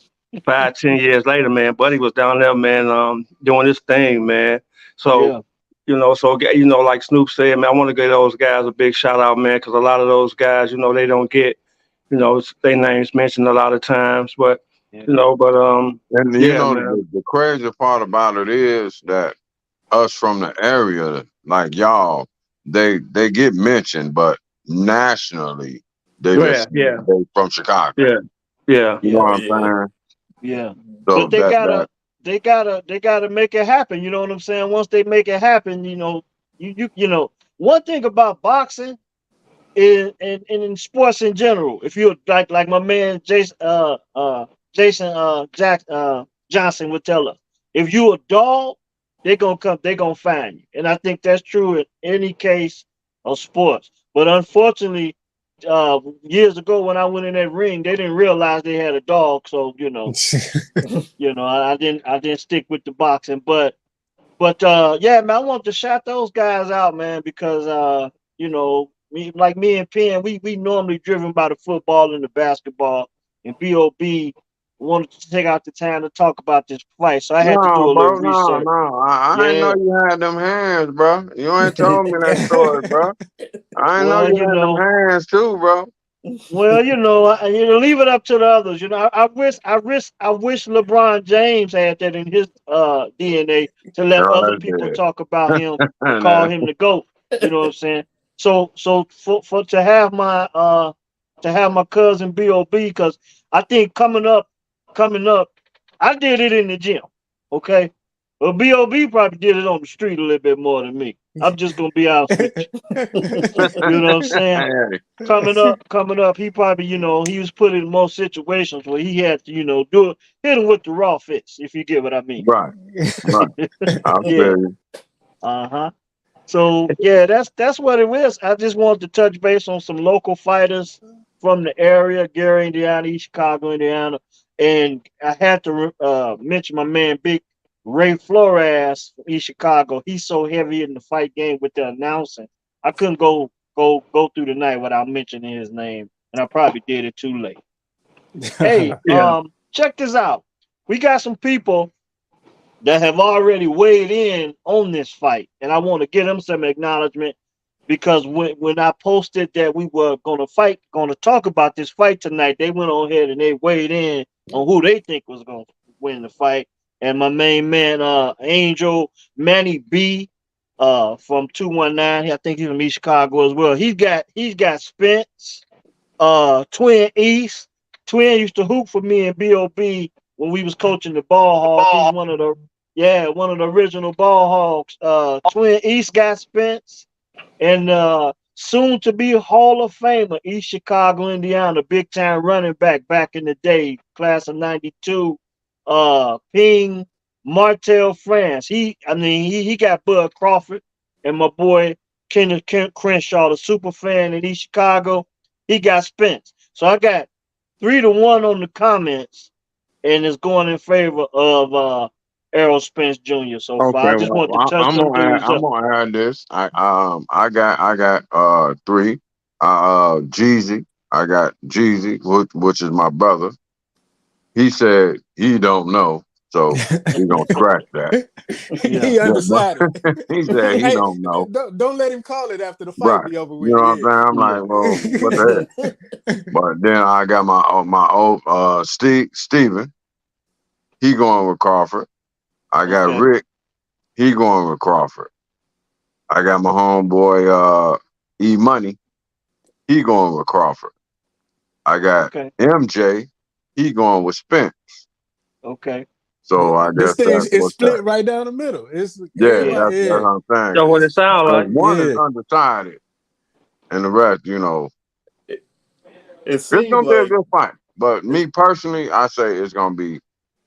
Speaker 3: 5, 10 years later, man, Buddy was down there, man, doing this thing, man. So,
Speaker 1: Yeah.
Speaker 3: you know, like Snoop said, man, I want to give those guys a big shout out, man, because a lot of those guys, you know, they don't get, you know, their names mentioned a lot of times, but,
Speaker 1: Yeah.
Speaker 3: you know, but,
Speaker 5: And you
Speaker 3: yeah,
Speaker 5: know,
Speaker 3: man.
Speaker 5: the crazy part about it is that us from the area, like y'all, they get mentioned, but nationally, they
Speaker 3: Yeah,
Speaker 5: just
Speaker 3: yeah.
Speaker 5: they from Chicago.
Speaker 3: Yeah, yeah.
Speaker 5: You know what I'm
Speaker 4: Yeah.
Speaker 5: saying?
Speaker 1: Yeah.
Speaker 5: So
Speaker 1: But they gotta make it happen. You know what I'm saying? Once they make it happen, you know, you know, one thing about boxing is and in sports in general, if you're like my man Jason Johnson would tell us, if you a dog, they're gonna find you. And I think that's true in any case of sports. But unfortunately, years ago when I went in that ring, they didn't realize they had a dog. So you know, I didn't stick with the boxing. But yeah, man, I want to shout those guys out, man, because you know, me and Penn, we normally driven by the football and the basketball, and Bob wanted to take out the time to talk about this fight, so I had to do
Speaker 5: No,
Speaker 1: a little
Speaker 5: bro, no,
Speaker 1: research.
Speaker 5: no. I ain't
Speaker 1: Yeah.
Speaker 5: know you had them hands, bro. You ain't told me that story, bro. I ain't know
Speaker 1: Well,
Speaker 5: you
Speaker 1: you
Speaker 5: had them
Speaker 1: know,
Speaker 5: hands too, bro.
Speaker 1: leave it up to the others. You know, I wish LeBron James had that in his DNA to let
Speaker 5: No,
Speaker 1: other
Speaker 5: that's
Speaker 1: people
Speaker 5: dead.
Speaker 1: talk about him and call
Speaker 5: Nah.
Speaker 1: him the GOAT. You know what I'm saying? So for to have my cousin Bob, because I think coming up, I did it in the gym. Okay. Well, Bob probably did it on the street a little bit more than me. I'm just gonna be honest with you. You know what I'm saying?
Speaker 5: Hey,
Speaker 1: Coming up, he probably, he was put in most situations where he had to, hit him with the raw fist, if you get what I mean.
Speaker 5: right, right. I
Speaker 1: Yeah.
Speaker 5: feel you.
Speaker 1: Uh-huh. So yeah, that's what it is. I just wanted to touch base on some local fighters from the area, Gary, Indiana, East Chicago, Indiana. And I had to mention my man Big Ray Flores from East Chicago. He's so heavy in the fight game with the announcing. I couldn't go through the night without mentioning his name, and I probably did it too late. Hey,
Speaker 3: Yeah.
Speaker 1: check this out. We got some people that have already weighed in on this fight, and I want to give them some acknowledgement. because when I posted that we were gonna talk about this fight tonight, they went on ahead and they weighed in on who they think was gonna win the fight. And my main man, Angel Manny B, from 219, I think he's from East Chicago as well. He's got Spence, Twin East. Twin used to hoop for me and B.O.B. when we was coaching the Ball Hogs. He's one of the original Ball Hogs. Twin East got Spence. And soon to be Hall of Famer, East Chicago, Indiana, big time running back in the day, class of '92. Ping Martel France. He got Bud Crawford, and my boy Kenneth Crenshaw, the super fan in East Chicago. He got Spence. So I got 3-1 on the comments, and it's going in favor of Errol Spence Jr. so far. I just want to touch
Speaker 5: I'm
Speaker 1: them dudes up.
Speaker 5: gonna add this. I got 3. Jeezy. I got Jeezy, which is my brother. He said he don't know, so we gonna scratch that.
Speaker 2: He undecided.
Speaker 5: He said he don't know.
Speaker 2: Don't let him call it after the fight be over with.
Speaker 5: You know what I'm saying? I'm like, well, what the heck? But then I got my old Steven. He going with Crawford. I got Rick. He going with Crawford. I got my homeboy E Money. He going with Crawford. I got MJ. He going with Spence.
Speaker 1: Okay.
Speaker 5: So I guess
Speaker 2: it's split right down the middle. It's
Speaker 5: that's what I'm saying.
Speaker 3: That's what it sounds like.
Speaker 5: One is undecided, and the rest,
Speaker 4: It's
Speaker 5: gonna be a good fight. But me personally, I say it's gonna be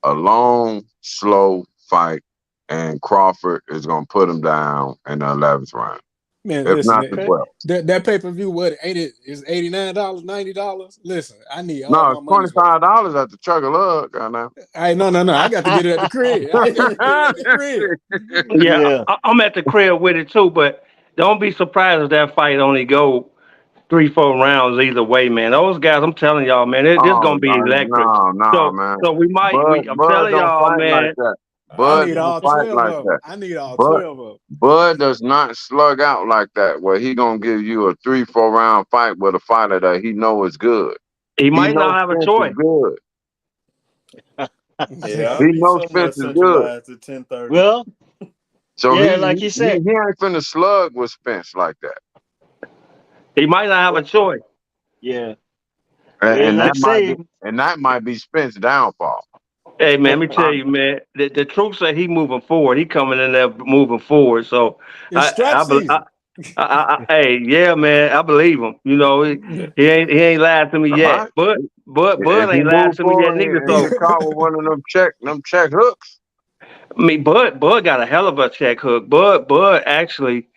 Speaker 5: a long, slow fight, and Crawford is gonna put him down in the 11th round.
Speaker 2: Man,
Speaker 5: if
Speaker 2: listen,
Speaker 5: not the 12th.
Speaker 2: That pay-per-view, what ain't it? Is $89, $90? Listen, I need all
Speaker 5: No,
Speaker 2: my money.
Speaker 5: $25 at the Chug of Lug, now.
Speaker 2: Hey, no. I got to get it at the crib.
Speaker 3: Yeah, I'm at the crib with it too, but don't be surprised if that fight only go 3-4 rounds either way, man. Those guys, I'm telling y'all, man, this gonna be electric.
Speaker 5: No, man.
Speaker 3: So we might. I'm telling y'all, man.
Speaker 5: Bud
Speaker 2: I need all 12 of them. I need all 12 of them.
Speaker 5: Bud does not slug out like that, where he gonna give you a 3-4 round fight with a fighter that he know is good.
Speaker 3: He might not have a choice.
Speaker 5: Good.
Speaker 4: Yeah,
Speaker 5: he knows Spence is good.
Speaker 4: At 10:30.
Speaker 1: Well,
Speaker 5: so
Speaker 1: like he said,
Speaker 5: he ain't finna slug with Spence like that.
Speaker 3: He might not have a choice.
Speaker 1: Yeah.
Speaker 5: And that might be Spence's downfall.
Speaker 3: Hey man, let me tell you, man. The truth say he moving forward. He coming in there moving forward. So hey, yeah, man, I believe him. He ain't lied to me yet. But Bud ain't lied to me yet neither. So
Speaker 5: caught with one of them check hooks.
Speaker 3: I mean, Bud got a hell of a check hook. Bud actually,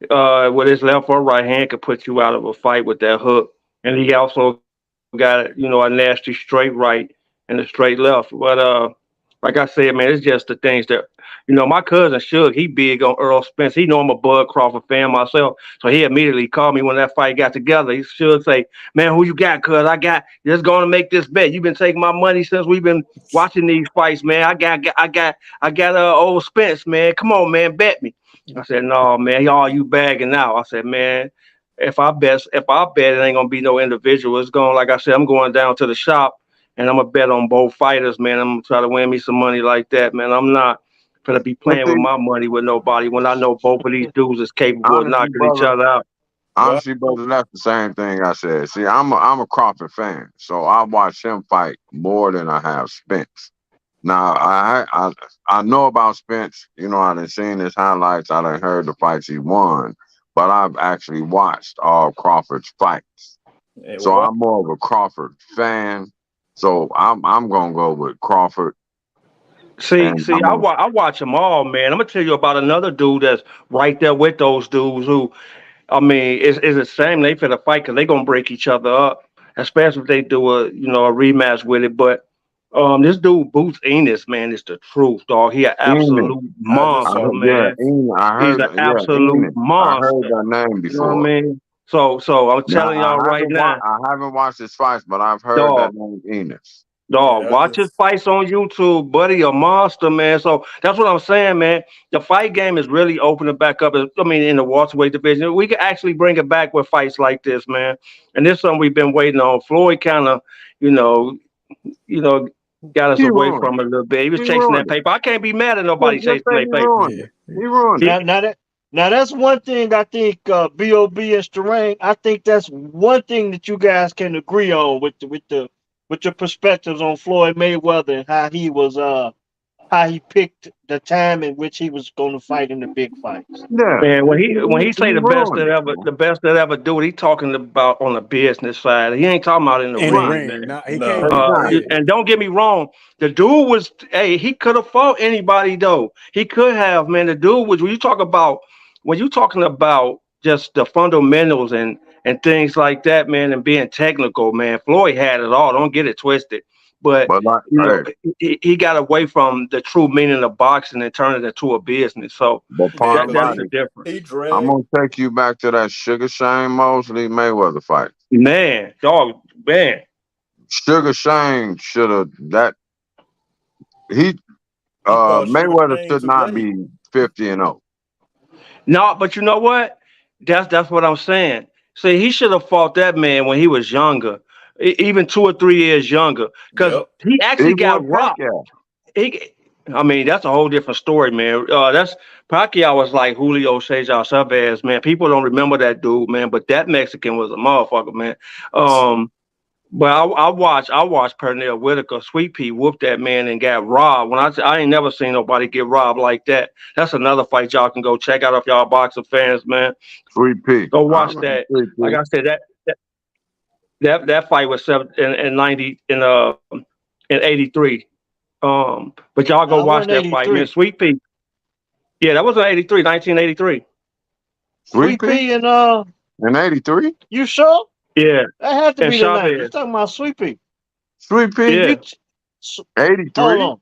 Speaker 3: with his left or right hand, could put you out of a fight with that hook, and he also got a nasty straight right and a straight left. But like I said, man, it's just the things that my cousin Suge, he big on Earl Spence. He know I'm a Bud Crawford fan myself, so he immediately called me when that fight got together. He should say, "Man, who you got? Cuz I got just going to make this bet. You've been taking my money since we've been watching these fights, man. I got old Spence, man. Come on, man, bet me." I said, "No, man, you bagging out." I said, "Man, if I bet, it ain't gonna be no individual. It's going, like I said, I'm going down to the shop and I'm gonna bet on both fighters, man. I'm gonna try to win me some money like that, man. I'm not gonna be playing with my money with nobody when I know both of these dudes is capable of knocking each other out."
Speaker 5: Honestly, brother, that's the same thing I said. See, I'm a Crawford fan, so I watch him fight more than I have Spence. Now, I know about Spence. I done seen his highlights. I done heard the fights he won, but I've actually watched all Crawford's fights. So I'm more of a Crawford fan. So I'm gonna go with Crawford.
Speaker 3: See, I watch them all, man. I'm gonna tell you about another dude that's right there with those dudes who, I mean, it's the same. They finna fight because they gonna break each other up, especially if they do a rematch with it. But this dude Boots Ennis, man, is the truth, dog. He an absolute monster, man. He's an absolute monster.
Speaker 5: I heard that name before.
Speaker 3: You know what I mean? So I'm telling y'all right now.
Speaker 5: I haven't watched his fights, but I've heard that name Ennis.
Speaker 3: Dog,
Speaker 4: Yeah, I
Speaker 3: watch his
Speaker 4: just
Speaker 3: fights on YouTube, buddy, a monster, man. So that's what I'm saying, man. The fight game is really opening back up. I mean, in the welterweight division, we can actually bring it back with fights like this, man. And this is something we've been waiting on. Floyd kind of, you know, you know, got us
Speaker 5: He
Speaker 3: away
Speaker 5: ruined
Speaker 3: from it a little bit. He was
Speaker 5: it. He
Speaker 3: chasing that
Speaker 5: ruined it.
Speaker 3: paper. I can't be mad at nobody
Speaker 5: Just
Speaker 3: chasing
Speaker 5: say
Speaker 3: that
Speaker 5: he
Speaker 3: paper.
Speaker 5: ruined
Speaker 2: Yeah.
Speaker 5: it. He ruined it.
Speaker 1: Now that's one thing I think B.O.B. and Sterain, I think that's one thing that you guys can agree on with your perspectives on Floyd Mayweather and how he picked the time in which he was going to fight in the big fights.
Speaker 5: Yeah.
Speaker 3: Man, when he say
Speaker 5: ruined it.
Speaker 3: the best that ever do it, he talking about on the business side. He ain't talking about in the
Speaker 2: In the
Speaker 3: ring,
Speaker 2: ring.
Speaker 3: man.
Speaker 2: Nah, he
Speaker 4: No.
Speaker 2: can't be.
Speaker 5: Exactly.
Speaker 2: Yeah.
Speaker 3: And don't get me wrong, the dude was, hey, he could have fought anybody though. He could have, man. The dude was, when you talking about just the fundamentals and things like that, man, and being technical, man, Floyd had it all. Don't get it twisted. But
Speaker 5: But like,
Speaker 3: you know,
Speaker 5: hey,
Speaker 3: he got away from the true meaning of boxing and turned it into a business. So
Speaker 5: but
Speaker 4: Yeah,
Speaker 5: Pond
Speaker 3: that's
Speaker 4: because
Speaker 3: the
Speaker 5: Body,
Speaker 3: difference.
Speaker 4: he
Speaker 5: I'm
Speaker 4: dragged.
Speaker 5: gonna take you back to that Sugar Shane Mosley Mayweather fight.
Speaker 3: Man, dog, man.
Speaker 5: Sugar Shane should have he
Speaker 4: He fought Sugar
Speaker 5: Mayweather
Speaker 4: Shane
Speaker 5: should
Speaker 4: too
Speaker 5: not
Speaker 4: late.
Speaker 5: be 50-0.
Speaker 3: No, but you know what? That's what I'm saying. See, he should have fought that man when he was younger, even 2 or 3 years younger, because
Speaker 4: Yep.
Speaker 3: he actually
Speaker 5: Even
Speaker 3: got
Speaker 5: with
Speaker 3: rocked.
Speaker 5: Pacquiao.
Speaker 3: I mean, that's a whole different story, man. That's Pacquiao was like Julio Cesar Chavez, man. People don't remember that dude, man, but that Mexican was a motherfucker, man. But I watched Pernell Whitaker, Sweet Pea whooped that man and got robbed. I ain't never seen nobody get robbed like that. That's another fight y'all can go check out if y'all boxing fans, man.
Speaker 5: Sweet Pea.
Speaker 3: Go
Speaker 5: I
Speaker 3: watch
Speaker 5: remember
Speaker 3: that.
Speaker 5: Sweet
Speaker 3: Like
Speaker 5: Pea.
Speaker 3: I said, that fight was in 90 in 83. But y'all go
Speaker 1: I
Speaker 3: watch
Speaker 1: went
Speaker 3: that fight, man.
Speaker 1: 83.
Speaker 3: Sweet Pea. Yeah, that was in 83, 1983.
Speaker 5: Sweet
Speaker 1: Sweet
Speaker 5: Pea
Speaker 1: Pea and
Speaker 5: in 83?
Speaker 1: you sure?
Speaker 3: Yeah,
Speaker 1: That had to
Speaker 3: and
Speaker 1: be the 90s. You
Speaker 3: Chavez.
Speaker 1: talking about Sweet Pea?
Speaker 5: Sweet Pea
Speaker 3: Yeah.
Speaker 1: You t- s- hold
Speaker 5: 83?
Speaker 1: on.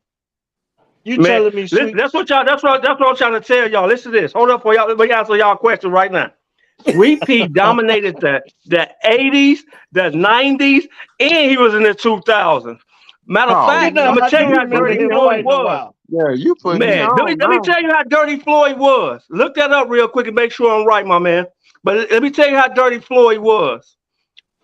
Speaker 1: You
Speaker 3: Man,
Speaker 1: telling me
Speaker 3: listen,
Speaker 1: Sweet?
Speaker 3: that's what I'm trying to tell y'all. Listen to this. Hold up for y'all. Let me answer y'all question right now. Sweet Pea dominated the 80s, the 90s, and he was in the 2000s. Matter of
Speaker 5: Oh,
Speaker 1: You
Speaker 3: fact,
Speaker 1: know,
Speaker 3: I'm
Speaker 5: man.
Speaker 3: gonna
Speaker 1: I
Speaker 3: tell
Speaker 1: do
Speaker 3: you how
Speaker 1: remember
Speaker 3: dirty
Speaker 5: You
Speaker 1: him
Speaker 3: Floyd
Speaker 1: fighting a
Speaker 3: was.
Speaker 1: while.
Speaker 5: Yeah, you putting me
Speaker 3: Man,
Speaker 5: on
Speaker 3: let me
Speaker 5: now.
Speaker 3: tell you how dirty Floyd was. Look that up real quick and make sure I'm right, my man. But let me tell you how dirty Floyd was.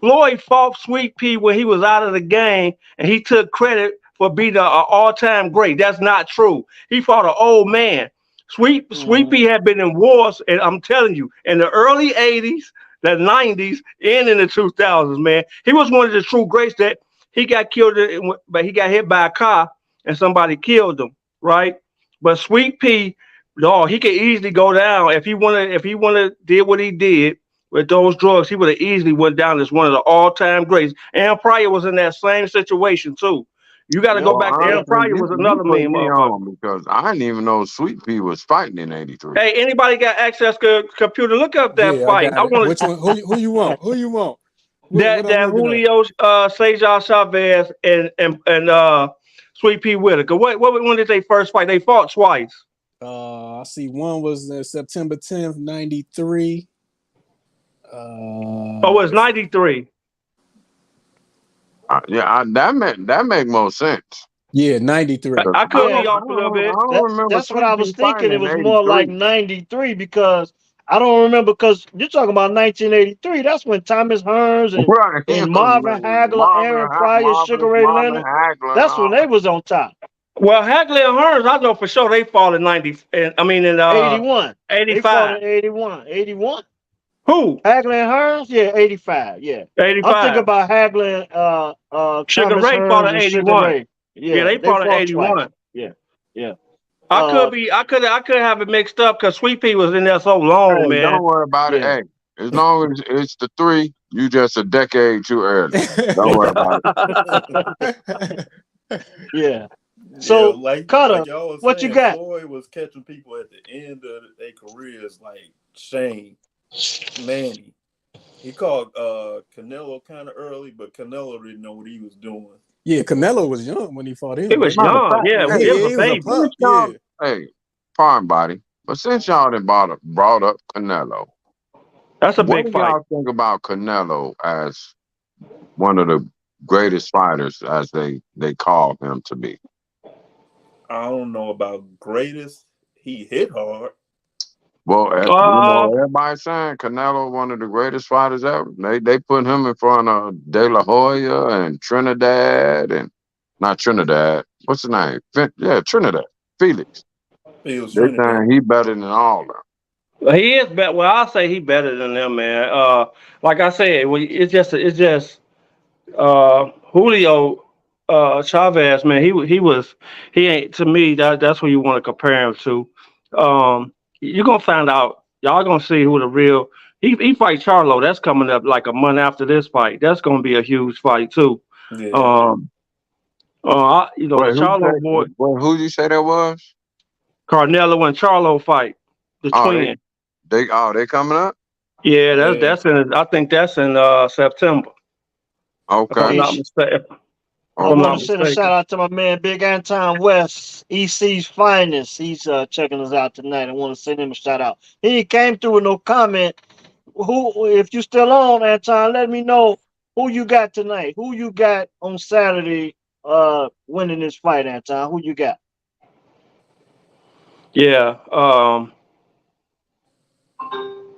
Speaker 3: Floyd fought Sweet Pea when he was out of the game, and he took credit for being an all-time great. That's not true. He fought an old man. Sweet
Speaker 1: Mhm.
Speaker 3: Pea had been in wars, and I'm telling you, in the early 80s, the 90s, and in the 2000s, man. He was one of the true greats that he got killed, but he got hit by a car, and somebody killed him, right? But Sweet Pea, no, he could easily go down if he wanna did what he did with those drugs, he would have easily went down as one of the all-time greats. Aaron Pryor was in that same situation too. You got to
Speaker 1: Yep.
Speaker 3: go
Speaker 5: Well,
Speaker 3: back to Aaron
Speaker 5: honestly,
Speaker 3: Pryor was
Speaker 5: you
Speaker 3: another
Speaker 5: put
Speaker 3: mean
Speaker 5: me
Speaker 3: motherfucker.
Speaker 5: on because I didn't even know Sweet Pea was fighting in 83.
Speaker 3: Hey, anybody got access to computer? Look up that
Speaker 2: Yeah, I
Speaker 3: fight.
Speaker 2: got
Speaker 3: I
Speaker 2: it.
Speaker 3: want
Speaker 2: Which one? Who you want? Who you want? What I'm
Speaker 3: that
Speaker 2: looking at?
Speaker 3: Julio Cesar Chavez and Sweet Pea Whitaker. When did they first fight? They fought twice.
Speaker 2: I see one was September 10th, 93.
Speaker 3: Oh, it's 93.
Speaker 5: That make more sense.
Speaker 2: Yeah, 93.
Speaker 3: I could
Speaker 1: Yeah,
Speaker 3: be off a little bit.
Speaker 5: I don't remember
Speaker 1: that's what I
Speaker 5: Sweet
Speaker 1: was
Speaker 5: Pea fighting
Speaker 1: thinking. It
Speaker 5: in
Speaker 1: was more like
Speaker 5: 83.
Speaker 1: 93 because I don't remember because you're talking about 1983. That's when Thomas Hearns
Speaker 5: Right,
Speaker 1: and
Speaker 5: him,
Speaker 1: Marvin
Speaker 5: man.
Speaker 1: Hagler, Aaron Pryor, Sugar Ray
Speaker 5: Marvin
Speaker 1: Leonard.
Speaker 5: Hagler and
Speaker 1: That's when
Speaker 5: all.
Speaker 1: they was on top.
Speaker 3: Well, Hagler and Hearns, I know for sure they fought in 90. I mean in
Speaker 1: 81. They fought
Speaker 3: 85.
Speaker 1: in 81. 81.
Speaker 3: Who?
Speaker 1: Hagler and Hearns? Yeah, 85. Yeah. I'm thinking
Speaker 3: 85.
Speaker 1: about Hagler and
Speaker 3: Sugar
Speaker 1: Thomas
Speaker 3: Ray fought
Speaker 1: Hearns
Speaker 3: in
Speaker 1: and Sugar
Speaker 3: 81.
Speaker 1: Ray.
Speaker 3: Yeah,
Speaker 1: Yeah,
Speaker 3: they
Speaker 1: they
Speaker 3: fought in
Speaker 1: fought twice.
Speaker 3: 81.
Speaker 1: Yeah, yeah.
Speaker 3: I could have it mixed up because Sweet Pea was in there so long,
Speaker 5: Hey,
Speaker 3: man.
Speaker 5: don't worry about it.
Speaker 1: Yeah.
Speaker 5: Hey, as long as it's the 3, you just a decade too early. Don't worry about it.
Speaker 1: Yeah.
Speaker 4: Yeah,
Speaker 1: So,
Speaker 4: like
Speaker 1: Cutter,
Speaker 4: y'all was
Speaker 1: what you
Speaker 4: saying,
Speaker 1: got?
Speaker 4: Floyd was catching people at the end of their careers, like Shane, Manny. He called Canelo kind of early, but Canelo didn't know what he was doing.
Speaker 2: Yeah, Canelo was young when he fought him.
Speaker 3: He was
Speaker 2: Wasn't
Speaker 5: Matter of
Speaker 3: young.
Speaker 5: fact,
Speaker 3: Yeah,
Speaker 2: he?
Speaker 5: hey,
Speaker 3: he was
Speaker 2: Yeah,
Speaker 3: a
Speaker 2: he was a
Speaker 3: baby.
Speaker 2: pup.
Speaker 5: since y'all,
Speaker 2: Yeah.
Speaker 5: hey, Pardon Body, but since y'all done brought up Canelo,
Speaker 3: That's a
Speaker 5: what
Speaker 3: big
Speaker 5: do
Speaker 3: fight.
Speaker 5: y'all think about Canelo as one of the greatest fighters, as they call him to be.
Speaker 4: I don't know about greatest. He hit hard.
Speaker 5: Well,
Speaker 3: Uh,
Speaker 5: everybody's saying Canelo one of the greatest fighters ever. They put him in front of De La Hoya and Trinidad and not Trinidad. What's his name? Trinidad. Felix.
Speaker 4: He was
Speaker 5: They saying he better than all of them.
Speaker 3: he is better. Well, I'll say he better than them, man. Like I said, it's just Julio Chavez, man. He ain't, to me, that's who you want to compare him to. You're gonna find out. Y'all gonna see who the real. He fight Charlo. That's coming up like a month after this fight. That's gonna be a huge fight too.
Speaker 4: Yeah.
Speaker 3: Charlo boy,
Speaker 5: Who you say that was?
Speaker 3: Canelo and Charlo fight, the twin.
Speaker 5: They coming up?
Speaker 3: Yeah, that's in. I think that's in September. If I'm
Speaker 5: Okay.
Speaker 3: not mistaken.
Speaker 1: I want to send a shout out to my man Big Anton West, EC's finest. He's checking us out tonight. I want to send him a shout out. He came through with no comment. If you still on, Anton, let me know who you got tonight. Who you got on Saturday winning this fight, Anton? Who you got?
Speaker 3: Yeah,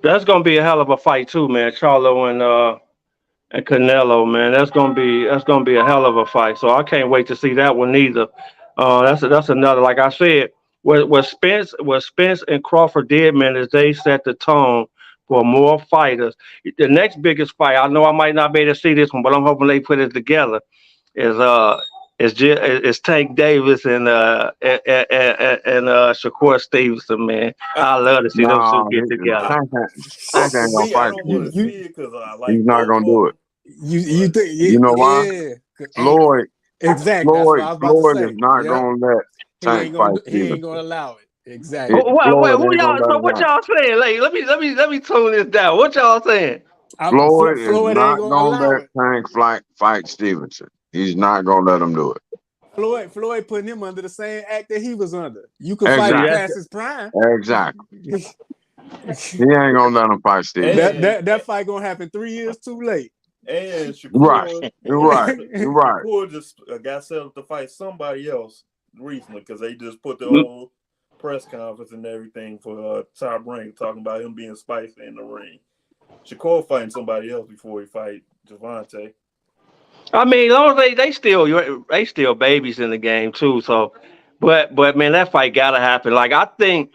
Speaker 3: that's gonna be a hell of a fight too, man. Charlo and Canelo, man. That's gonna be a hell of a fight. So I can't wait to see that one either. That's another. Like I said, what Spence and Crawford did, man, is they set the tone for more fighters. The next biggest fight, I know I might not be able to see this one, but I'm hoping they put it together. Is Tank Davis and Shakur Stevenson, man. I love to see those two get together.
Speaker 5: Tank ain't gonna fight. He's not gonna do it.
Speaker 2: You think?
Speaker 5: You know why?
Speaker 2: Yeah.
Speaker 5: Floyd.
Speaker 2: Exactly.
Speaker 5: Floyd is not gonna let Tank fight.
Speaker 2: He ain't gonna allow it. Exactly.
Speaker 3: Wait, what y'all saying? Like, let me tune this down. What y'all saying?
Speaker 5: Floyd is not gonna let Tank fight Stevenson. He's not gonna let him do it.
Speaker 2: Floyd putting him under the same act that he was under. You can fight past his prime.
Speaker 5: Exactly. He ain't gonna let him fight Stevenson.
Speaker 2: That fight gonna happen 3 years too late.
Speaker 4: And Shakur,
Speaker 5: You're right.
Speaker 4: Shakur just got set up to fight somebody else recently because they just put the whole press conference and everything for Top Rank talking about him being spicy in the ring. Shakur fighting somebody else before he fight Javante.
Speaker 3: I mean, as long as they still babies in the game too. So, but man, that fight gotta happen. Like I think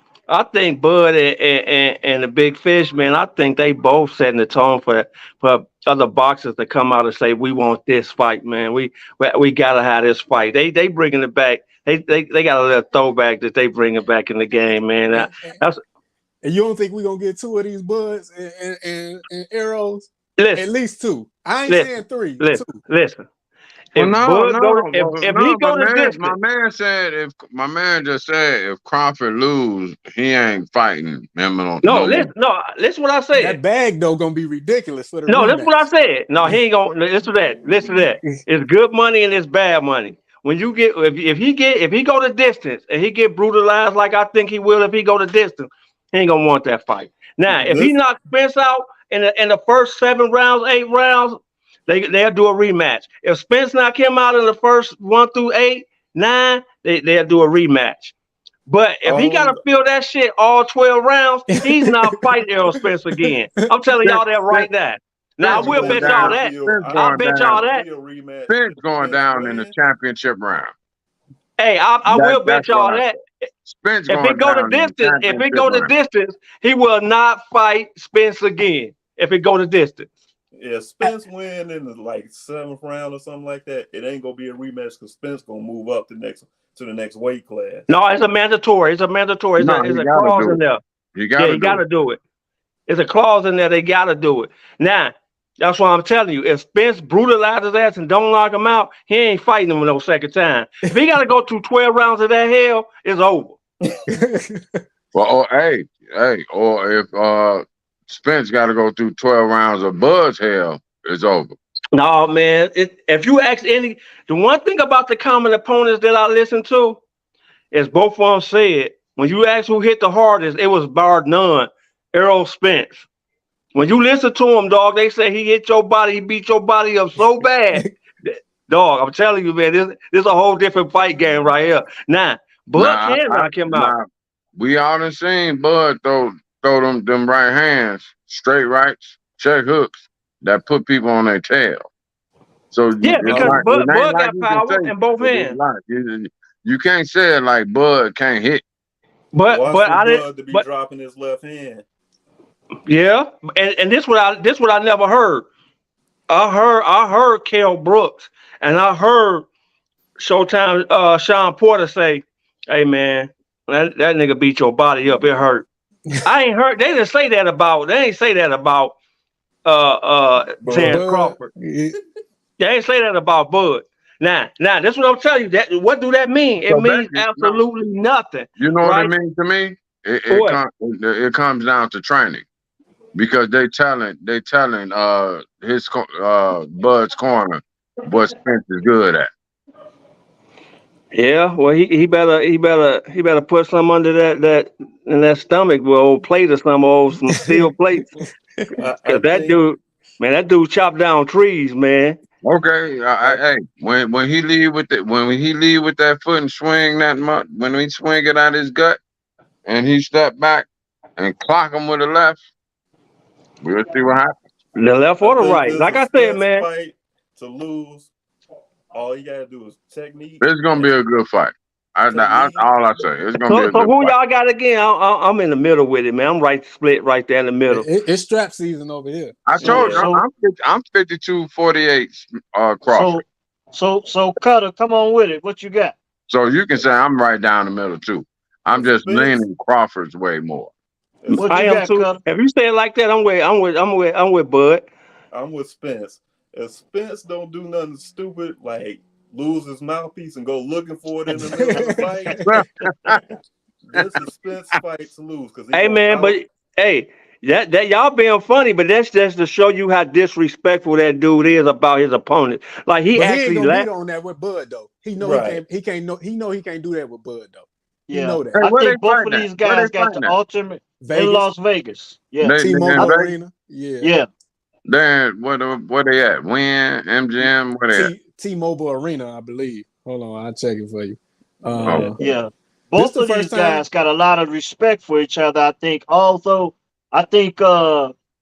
Speaker 3: Bud and the Big Fish, man, I think they both setting the tone for other boxers to come out and say, we want this fight, man. We gotta have this fight. They bringing it back. They got a little throwback that they bring it back in the game, man.
Speaker 2: And you don't think we're gonna get 2 of these Buds and Arrows?
Speaker 3: Listen,
Speaker 2: at least 2. I ain't saying 3. 2.
Speaker 3: Listen.
Speaker 5: If
Speaker 3: he go to distance,
Speaker 5: my man just said if Crawford lose, he ain't fighting him.
Speaker 3: Listen what I said.
Speaker 2: That bag though gonna be ridiculous for the
Speaker 3: No,
Speaker 2: rematch.
Speaker 3: that's what I said. No, he ain't gonna listen to that. It's good money and it's bad money. When you get if he go to distance and he get brutalized like I think he will if he go to distance, he ain't gonna want that fight. Now, if he knocks Spence out in the first 7 rounds, 8 rounds, they'll do a rematch. If Spence knock him out in the first 1 through 8, 9, they'll do a rematch. But if he gotta feel that shit all 12 rounds, he's not fighting Errol Spence again. I'm telling y'all that right now. Now I will bet y'all that. I'll bet y'all that.
Speaker 5: Spence going down in the championship round.
Speaker 3: Hey, I will bet y'all that.
Speaker 5: Spence
Speaker 3: if it go to distance, he will not fight Spence again. If it go to distance.
Speaker 4: Yeah, Spence win in the 7th round or something like that. It ain't gonna be a rematch because Spence gonna move up to the next weight class.
Speaker 3: No, it's a mandatory. It's a clause in there. You gotta do it. It's a clause in there. They gotta do it. Now, that's why I'm telling you. If Spence brutalizes his ass and don't knock him out, he ain't fighting him no second time. If he gotta go through 12 rounds of that hell, it's over.
Speaker 5: Well, or if Spence got to go through 12 rounds of Bud's hell, it's over.
Speaker 3: No, man. If you ask the one thing about the common opponents that I listen to is both of them said, when you ask who hit the hardest, it was bar none, Errol Spence. When you listen to him, dog, they say he hit your body, he beat your body up so bad dog. I'm telling you, man, this is a whole different fight game right here. Now, Bud can knock him out.
Speaker 5: We all done seen Bud throw them right hands, straight rights, check hooks that put people on their tail. So
Speaker 3: Yeah, because Bud got
Speaker 5: you
Speaker 3: power in both hands.
Speaker 5: You can't say it like Bud can't hit.
Speaker 4: But I didn't to be dropping his left hand.
Speaker 3: Yeah, and this what I never heard. I heard Kell Brooks, and I heard Showtime Sean Porter say, "Hey man, that nigga beat your body up. It hurt." I ain't heard. They didn't say that about. They ain't say that about Terrence Crawford. They ain't say that about Bud. Now, that's what I'm telling you. That what do that mean? It means absolutely nothing.
Speaker 5: You know what it means to me? It comes down to training, because they telling his Bud's corner what Spence is good at.
Speaker 3: Yeah, well, he better put some under that in that stomach with old plate or some steel plates. Cause that dude chopped down trees, man.
Speaker 5: Okay, hey, when he leave with that foot and swing when he swing it out his gut, and he step back and clock him with the left, we'll see what happens.
Speaker 3: The left or the right, like I said, man.
Speaker 4: Fight to lose, all you gotta do is technique.
Speaker 5: It's gonna be a good fight. All I say, it's gonna be a good fight. So
Speaker 3: who y'all got again? I'm in the middle with it, man. I'm split right there in the middle.
Speaker 2: It's strap season over here.
Speaker 5: I told you, I'm 52-48 Crawford.
Speaker 1: So Cutter, come on with it. What you got?
Speaker 5: So you can say I'm right down the middle too. I'm just leaning Crawford's way more.
Speaker 3: I am too. Cutter? If you say it like that, I'm with Bud.
Speaker 4: I'm with Spence. If Spence don't do nothing stupid like lose his mouthpiece and go looking for it in the middle of the fight, this is Spence fight to lose.
Speaker 3: Hey man, but hey, that y'all being funny, but that's just to show you how disrespectful that dude is about his opponent. Like he actually
Speaker 2: ain't gonna beat on that with Bud though. He know he can't do that with Bud though.
Speaker 1: Yeah,
Speaker 2: you know that.
Speaker 1: Hey, I think both of these guys got the ultimate in Las Vegas. Yeah,
Speaker 2: T-Mobile Arena. Yeah.
Speaker 5: Then where they at? Win, MGM, where they at?
Speaker 2: T-Mobile Arena, I believe. Hold on, I'll check it for you.
Speaker 1: Yeah. Both of these guys got a lot of respect for each other, I think. Although I think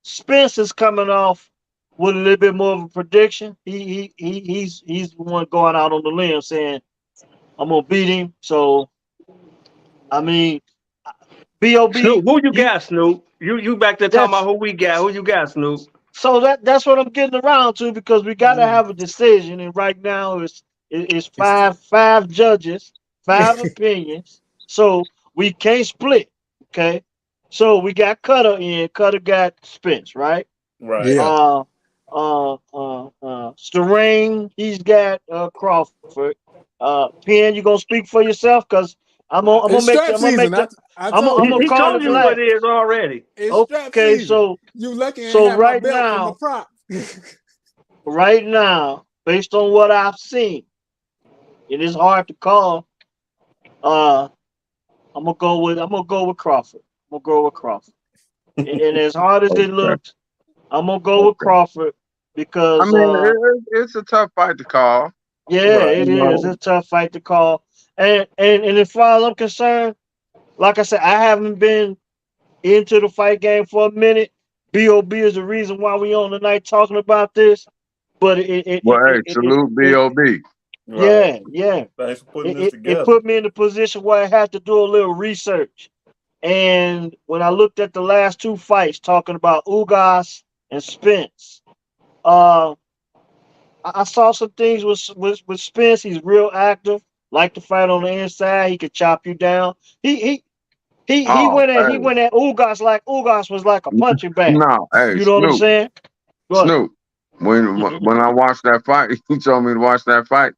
Speaker 1: Spence is coming off with a little bit more of a prediction. He's the one going out on the limb saying, I'm gonna beat him. So I mean, B.O.B.
Speaker 3: Snoop, who you got, Snoop? You back there talking about who we got. Who you got, Snoop?
Speaker 1: So that's what I'm getting around to, because we got to have a decision, and right now it's five judges, 5 opinions, so we can't split. Okay, so we got Cutter in. Cutter got Spence, right?
Speaker 4: Right.
Speaker 2: Yeah.
Speaker 1: Starang, he's got Crawford. Penn, you gonna speak for yourself, because I'm gonna
Speaker 3: call you what it is already.
Speaker 1: Okay, so
Speaker 2: you lucky.
Speaker 1: So right now, right now, based on what I've seen, it is hard to call. I'm gonna go with Crawford. and as hard as it looks, I'm gonna go with Crawford, because
Speaker 5: I mean it's a tough fight to call.
Speaker 1: Yeah, it is. It's a tough fight to call. And as far as I'm concerned, like I said, I haven't been into the fight game for a minute. B.O.B. is the reason why we on tonight talking about this. But
Speaker 5: salute B.O.B.
Speaker 1: Yeah, yeah.
Speaker 4: Thanks for putting this together.
Speaker 1: It put me in a position where I had to do a little research. And when I looked at the last 2 fights, talking about Ugas and Spence, I saw some things with Spence. He's real active. Like to fight on the inside. He could chop you down. He went at Ugas like Ugas was like a punching bag.
Speaker 5: No, hey,
Speaker 1: you know what I'm saying?
Speaker 5: Snoop, when I watched that fight, he told me to watch that fight.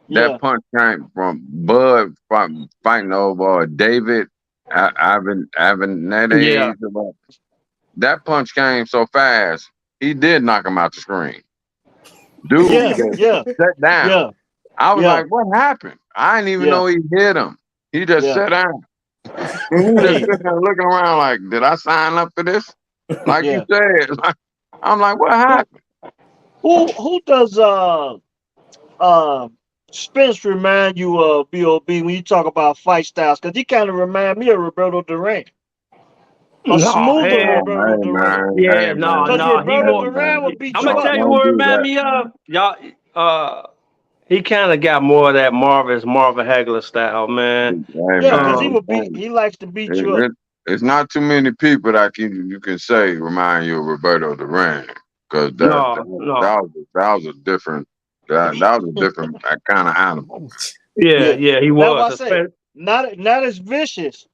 Speaker 5: That punch came from Bud fighting over David Avenatti.
Speaker 3: Yeah.
Speaker 5: That punch came so fast, he did knock him out the screen. Dude, sat down.
Speaker 1: Yeah.
Speaker 5: I was like, what happened? I didn't even know he hit him. He just sat down. And he just sitting there looking around like, did I sign up for this? Like you said. I'm like, what happened?
Speaker 1: Who does Spence remind you of B.O.B. when you talk about fight styles? Because he kind of remind me of Roberto Duran. A
Speaker 3: No,
Speaker 1: smoother
Speaker 3: hell,
Speaker 1: Roberto
Speaker 5: Hey
Speaker 1: Duran.
Speaker 5: man,
Speaker 3: yeah,
Speaker 5: hey
Speaker 3: no,
Speaker 1: Because
Speaker 5: man,
Speaker 3: no, he
Speaker 1: Roberto
Speaker 3: more.
Speaker 5: hey
Speaker 1: Duran
Speaker 5: man.
Speaker 1: would beat
Speaker 3: I'm
Speaker 1: you
Speaker 3: gonna
Speaker 1: up.
Speaker 3: tell you
Speaker 5: Don't
Speaker 3: what
Speaker 5: do
Speaker 3: remind
Speaker 5: that.
Speaker 3: me of y'all. He kind of got more of that Marvin Hagler style, man.
Speaker 5: Hey
Speaker 1: Yeah, because he
Speaker 5: man,
Speaker 3: Um,
Speaker 1: would beat. He likes to beat you up.
Speaker 5: it's not too many people that you can say remind you of Roberto Duran, because
Speaker 3: no, no,
Speaker 5: that was a different that was a different kind of animal.
Speaker 3: yeah,
Speaker 1: Yeah.
Speaker 3: yeah, he
Speaker 1: That's
Speaker 3: was.
Speaker 1: why I say not as vicious,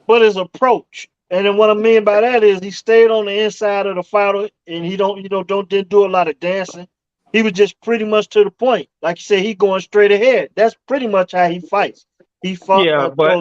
Speaker 1: but his approach. And then what I mean by that is he stayed on the inside of the fighter, and he don't you know don't didn't do a lot of dancing. He was just pretty much to the point. Like you said, he going straight ahead. That's pretty much how he fights. He fought,
Speaker 3: Yeah, but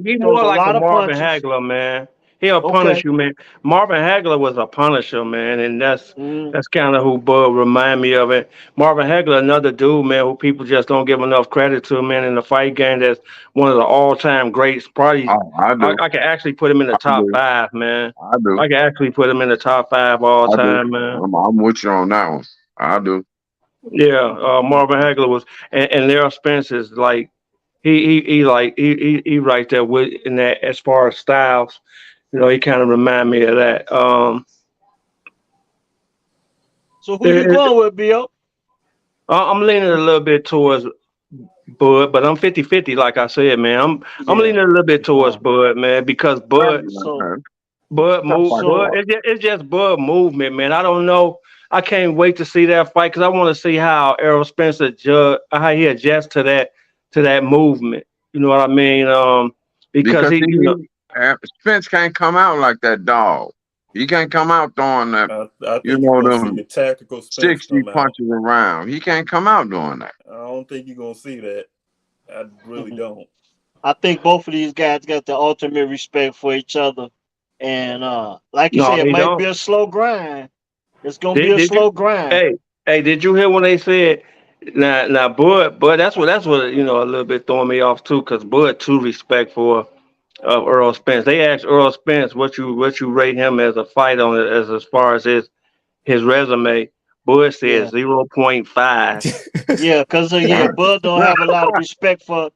Speaker 3: he
Speaker 1: throws
Speaker 3: more
Speaker 1: a
Speaker 3: like a
Speaker 1: lot of
Speaker 3: Marvin
Speaker 1: punches.
Speaker 3: Hagler, man. He'll punish
Speaker 1: Okay.
Speaker 3: you, man. Marvin Hagler was a punisher, man, and
Speaker 1: Mm,
Speaker 3: that's kind of who Bud remind me of it. Marvin Hagler, another dude, man, who people just don't give enough credit to, man, in the fight game. That's one of the all-time greats. Probably,
Speaker 5: Oh, I do,
Speaker 3: I can actually put him in the
Speaker 5: I
Speaker 3: top
Speaker 5: do,
Speaker 3: five, man.
Speaker 5: I do,
Speaker 3: I can actually put him in the top five all
Speaker 5: I do.
Speaker 3: time, man.
Speaker 5: I'm with you on that one. I do.
Speaker 3: Yeah, Marvin Hagler was, and Errol Spence is like he right there with in that as far as styles. You know, he kind of remind me of that.
Speaker 1: so who you
Speaker 3: It,
Speaker 1: going with, Bill?
Speaker 3: I'm leaning a little bit towards Bud, but I'm 50-50, like I said, man. I'm
Speaker 1: Yeah.
Speaker 3: leaning a little bit towards
Speaker 1: Uh,
Speaker 3: Bud, man, because
Speaker 1: so
Speaker 3: Bud,
Speaker 1: so
Speaker 3: it's just Bud movement, man. I don't know. I can't wait to see that fight because I want to see how Errol Spencer how he adjusts to that movement. You know what I mean? Because
Speaker 5: because
Speaker 3: he, you know,
Speaker 5: Spence can't come out like that dog. He can't come out throwing that,
Speaker 4: I
Speaker 5: you
Speaker 4: think you're
Speaker 5: know,
Speaker 4: gonna see
Speaker 5: them
Speaker 4: the tactical Spence
Speaker 5: 60
Speaker 4: come out.
Speaker 5: punches around. He can't come out doing that.
Speaker 4: I don't think you're gonna see that. I really
Speaker 1: mhm.
Speaker 4: don't.
Speaker 1: I think both of these guys got the ultimate respect for each other. And like you
Speaker 3: no,
Speaker 1: say, it
Speaker 3: he
Speaker 1: might
Speaker 3: don't.
Speaker 1: be a slow grind. It's gonna be
Speaker 3: Did
Speaker 1: a
Speaker 3: did you?
Speaker 1: slow grind.
Speaker 3: Hey, hey, did you hear when they said now Bud? That's what a little bit throwing me off too, because Bud too respectful of Earl Spence. They asked Earl Spence what you rate him as a fight on it as far as his resume. Bud said
Speaker 1: Yeah.
Speaker 3: 0.5.
Speaker 1: Yeah, cause Bud don't have a lot of respect for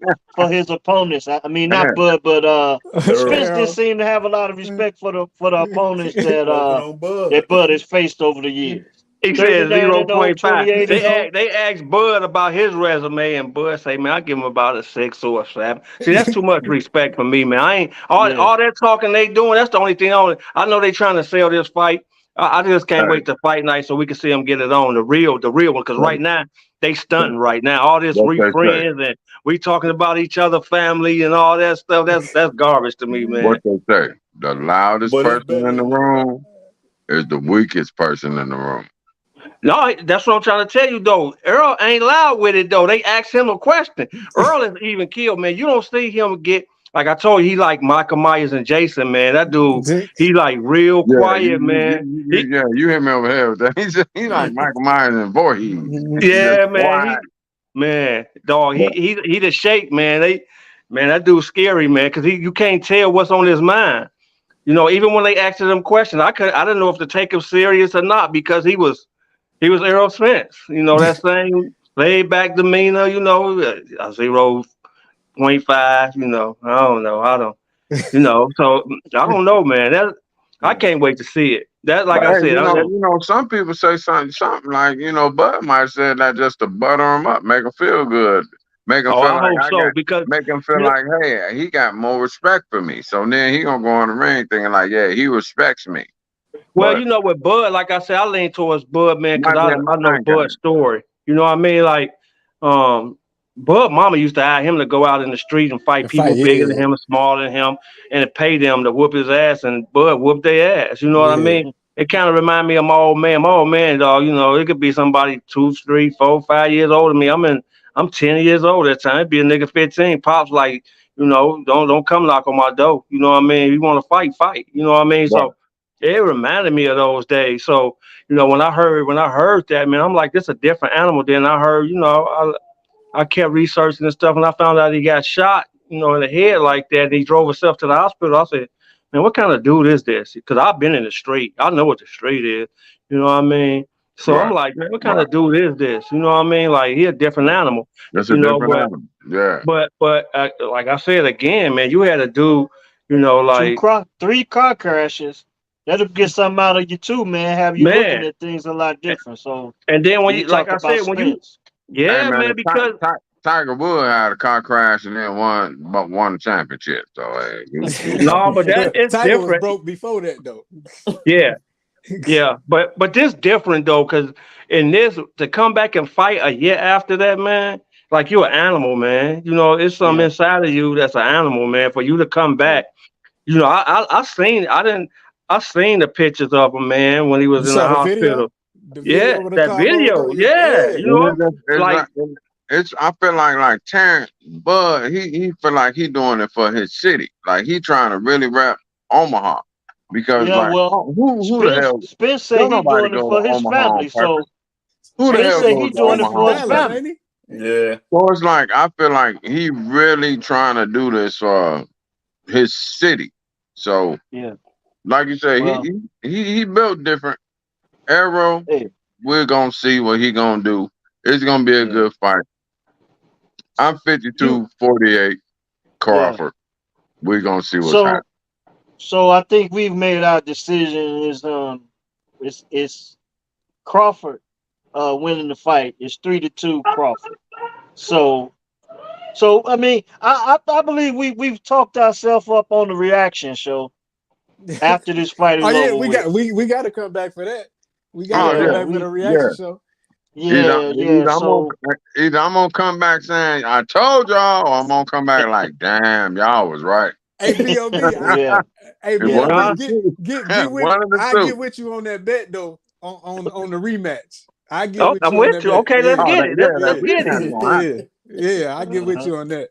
Speaker 1: his opponents. I mean not Bud, but
Speaker 4: Earl,
Speaker 1: Spence didn't
Speaker 2: Errol.
Speaker 1: seem to have a lot of respect for the opponents
Speaker 4: he smoking on
Speaker 1: that
Speaker 4: Bud.
Speaker 1: Bud has faced over the years.
Speaker 3: He said
Speaker 1: 39-0,
Speaker 3: 0.5.
Speaker 1: 28-0.
Speaker 3: They asked Bud about his resume, and Bud say, "Man, I give him about a 6 or a 7." See, that's too much respect for me, man. I ain't
Speaker 1: Yeah.
Speaker 3: all that talking they doing. That's the only thing on it. I know they trying to sell this fight. I just can't
Speaker 5: Hey,
Speaker 3: wait to fight night so we can see them get it on the real one. Because
Speaker 5: what,
Speaker 3: right now they stunting right now. All this
Speaker 5: what
Speaker 3: we
Speaker 5: they say?
Speaker 3: friends and we talking about each other family and all that stuff. That's garbage to me,
Speaker 5: What
Speaker 3: man.
Speaker 5: they say? The loudest
Speaker 4: But it's
Speaker 5: person
Speaker 4: better
Speaker 5: in the
Speaker 4: than nobody.
Speaker 5: room is the weakest person in the room.
Speaker 3: No, that's what I'm trying to tell you though. Earl ain't loud with it though. They asked him a question. Earl is even killed, man. You don't see him get like I told you, he like Michael Myers and Jason, man. That dude, he like real
Speaker 5: Yeah,
Speaker 3: quiet, man.
Speaker 5: yeah, you hear me over here with that. He's like Michael Myers and Voorhees. He's just
Speaker 3: Yeah, man.
Speaker 5: quiet.
Speaker 3: Man, dog.
Speaker 5: But
Speaker 3: He the shake, man. That dude's scary, man, because you can't tell what's on his mind. You know, even when they asked him questions, I didn't know if to take him serious or not because he was Errol Spence. You know, that same laid back demeanor, 0.5, I don't know. So I don't know, man. I can't wait to see it. That, like
Speaker 5: but
Speaker 3: I
Speaker 5: hey,
Speaker 3: said,
Speaker 5: some people say something like, Bud might have said that just to butter him up, make him feel good, make him
Speaker 3: oh,
Speaker 5: feel
Speaker 3: I
Speaker 5: like
Speaker 3: hope so because,
Speaker 5: make him feel
Speaker 3: you know,
Speaker 5: like, hey, he got more respect for me. So then he gonna go on the ring thinking like, yeah, he respects me.
Speaker 3: well,
Speaker 5: But
Speaker 3: with Bud, like I said, I lean towards Bud, man, because
Speaker 5: might be a
Speaker 3: I know
Speaker 5: mind
Speaker 3: Bud's
Speaker 5: game.
Speaker 3: story. You know what I mean? Like, um, Bud Mama used to hire him to go out in the street and fight
Speaker 2: Fight,
Speaker 3: people bigger than
Speaker 2: yeah,
Speaker 3: him and smaller than him and to pay them to whoop his ass, and Bud whooped their ass. You know what I
Speaker 2: yeah.
Speaker 3: mean? It kind of remind me of my old man. My old man, dog, it could be somebody 2, 3, 4, 5 years older than me. I'm 10 years old at the time. It'd be a nigga 15. Pops like, don't come knock on my door. You know what I mean? You want to fight, fight. You know what I mean?
Speaker 5: But
Speaker 3: So it reminded me of those days. So, when I heard that, man, I'm like, this a different animal than I heard, I kept researching and stuff, and I found out he got shot, in the head like that, and he drove himself to the hospital. I said, man, what kind of dude is this? Because I've been in the street. I know what the street is. You know what I mean? So I'm
Speaker 5: Right.
Speaker 3: like, man, what kind
Speaker 5: Right.
Speaker 3: of dude is this? You know what I mean? Like, he a different animal.
Speaker 5: That's a
Speaker 3: You know,
Speaker 5: different animal. Yeah.
Speaker 3: but like I said again, man, you had a dude, you know, like,
Speaker 1: 3 car crashes. That'll get something out of you too, man. Have you looking
Speaker 3: man.
Speaker 1: at things a lot different. So
Speaker 3: And then when
Speaker 1: you
Speaker 3: you, like
Speaker 1: talk
Speaker 3: I
Speaker 1: about
Speaker 3: said, when you,
Speaker 1: Spence.
Speaker 5: Hey
Speaker 3: yeah,
Speaker 5: man,
Speaker 3: man, because
Speaker 5: Tiger Woods had a car crash and then won the championship. So
Speaker 3: no, but that it's
Speaker 2: Tiger was
Speaker 3: different.
Speaker 2: broke before that though.
Speaker 3: Yeah, yeah, but this different though, because in this to come back and fight a year after that, man, like you're an animal, man. You know, it's something
Speaker 1: Yeah.
Speaker 3: inside of you that's an animal, man. For you to come back, you know, I seen the pictures of him, man, when he was
Speaker 2: You
Speaker 3: in the
Speaker 2: saw the video?
Speaker 3: hospital.
Speaker 2: The
Speaker 3: Yeah,
Speaker 2: video with the
Speaker 3: that
Speaker 2: car rolled
Speaker 3: video,
Speaker 2: over?
Speaker 3: yeah, you know, like
Speaker 5: it's I feel like Terrence Bud, he feel like he doing it for his city. Like he trying to really rep Omaha. Because
Speaker 1: Yeah,
Speaker 5: like
Speaker 1: well,
Speaker 5: who the hell
Speaker 1: Spence said
Speaker 5: don't
Speaker 1: he
Speaker 5: nobody
Speaker 1: doing it
Speaker 5: go
Speaker 1: for
Speaker 5: to
Speaker 1: his
Speaker 5: Omaha on
Speaker 1: family. So
Speaker 5: purpose? Who the
Speaker 1: Spence
Speaker 5: hell
Speaker 1: said
Speaker 5: goes
Speaker 1: he
Speaker 5: to
Speaker 1: doing it
Speaker 2: Spence
Speaker 5: Omaha
Speaker 1: for
Speaker 2: from
Speaker 1: his
Speaker 5: on
Speaker 2: Dallas,
Speaker 5: purpose?
Speaker 1: family.
Speaker 2: ain't he?
Speaker 4: Yeah.
Speaker 5: So it's like I feel like he really trying to do this for his city. So
Speaker 1: Yeah.
Speaker 5: like you say,
Speaker 1: Well,
Speaker 5: he built different. Arrow,
Speaker 1: hey,
Speaker 5: we're gonna see what he gonna do. It's gonna be a
Speaker 1: yeah.
Speaker 5: good fight. I'm
Speaker 1: You
Speaker 5: 52-48
Speaker 1: yeah.
Speaker 5: Crawford. We're gonna see what's
Speaker 1: So
Speaker 5: happening.
Speaker 1: so I think we've made our decision it's Crawford winning the fight. It's 3-2 Crawford. So I mean I believe we've talked ourselves up on the reaction show after this fight is
Speaker 2: Oh yeah,
Speaker 1: over with.
Speaker 2: we got to come back for that. We got to
Speaker 5: Oh
Speaker 2: come
Speaker 1: Yeah,
Speaker 5: yeah,
Speaker 2: back for
Speaker 1: we
Speaker 2: the
Speaker 5: yeah.
Speaker 2: reaction show.
Speaker 1: yeah, yeah. So
Speaker 5: Either I'm gonna come back saying I told y'all, or I'm gonna come back like, damn, y'all was right.
Speaker 2: Hey Bob,
Speaker 1: yeah,
Speaker 2: hey
Speaker 5: And
Speaker 1: yeah.
Speaker 5: one
Speaker 2: Bob,
Speaker 5: of the two.
Speaker 2: get with
Speaker 5: One of the
Speaker 2: I
Speaker 5: two.
Speaker 2: get with you on that bet though on the rematch. I get
Speaker 3: oh,
Speaker 2: with
Speaker 3: I'm
Speaker 2: you on
Speaker 3: with
Speaker 2: that
Speaker 3: you.
Speaker 2: bet.
Speaker 3: Okay, let's
Speaker 2: Yeah,
Speaker 5: Oh,
Speaker 3: get
Speaker 5: that,
Speaker 3: it.
Speaker 5: yeah,
Speaker 3: Let's
Speaker 5: that
Speaker 3: get it.
Speaker 5: rematch gonna happen.
Speaker 2: yeah. I get with
Speaker 1: Uh-huh.
Speaker 2: you on that.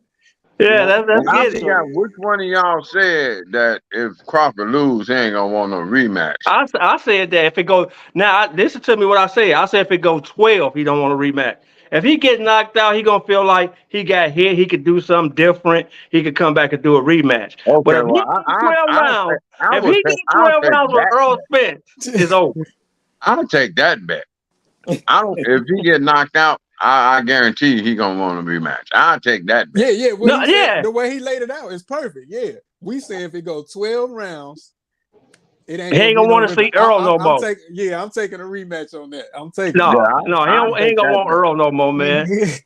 Speaker 3: Yeah,
Speaker 1: Yeah,
Speaker 3: let's
Speaker 5: And I
Speaker 3: get it.
Speaker 5: forgot which one of y'all said that if Crawford lose, he ain't gonna want no rematch.
Speaker 3: I said that if it goes now, listen to me what I said. I said if it goes 12, he don't want to rematch. If he get knocked out, he gonna feel like he got hit. He could do something different. He could come back and do a rematch. But
Speaker 5: Okay,
Speaker 3: if he
Speaker 5: well,
Speaker 3: get 12 rounds,
Speaker 5: I
Speaker 3: if
Speaker 5: would
Speaker 3: he
Speaker 5: take,
Speaker 3: get
Speaker 5: I'll
Speaker 3: 12
Speaker 5: take
Speaker 3: rounds with
Speaker 5: that
Speaker 3: Earl
Speaker 5: bet.
Speaker 3: Spence, it's over.
Speaker 5: I'll take that bet. I don't. If he get knocked out, I guarantee you he gonna want a rematch. I'll take that bet.
Speaker 2: Yeah. What
Speaker 3: No,
Speaker 2: he said,
Speaker 3: yeah,
Speaker 2: the way he laid it out is perfect. Yeah, we say if it goes 12 rounds, it ain't
Speaker 3: he
Speaker 2: gonna
Speaker 3: ain't
Speaker 2: be
Speaker 3: gonna
Speaker 2: no
Speaker 3: want to
Speaker 2: rematch.
Speaker 3: see Earl no
Speaker 2: I'm
Speaker 3: more.
Speaker 2: taking. Yeah, I'm taking a rematch on that. I'm taking
Speaker 5: Yeah,
Speaker 3: No, no,
Speaker 5: I'll
Speaker 3: he ain't
Speaker 5: take
Speaker 3: gonna
Speaker 5: that
Speaker 3: want
Speaker 5: bet.
Speaker 3: Earl no more, man.
Speaker 2: it.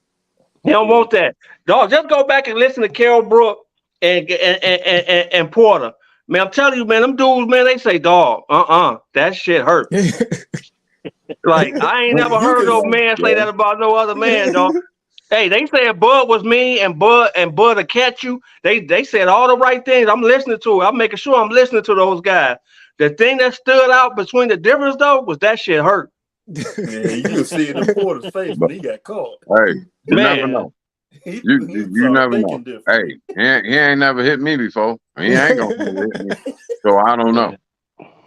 Speaker 3: He don't want that. Dog, just go back and listen to Carol Brook and Porter. Man, I'm telling you, man, them dudes, man, they say, dog, that shit hurt. Like, I ain't never
Speaker 2: you
Speaker 3: heard
Speaker 2: can.
Speaker 3: no man say that about no other man, dog. Hey, they said Bud was mean and Bud to catch you. They said all the right things. I'm listening to it. I'm making sure I'm listening to those guys. The thing that stood out between the difference though was that shit hurt.
Speaker 4: Yeah, you can see it in Porter's face when he got caught.
Speaker 5: Hey, you never
Speaker 3: Man,
Speaker 5: know.
Speaker 4: He
Speaker 5: You
Speaker 4: saw
Speaker 5: never know.
Speaker 4: bacon different.
Speaker 5: Hey, he ain't never hit me before. He ain't gonna hit me. So I don't know.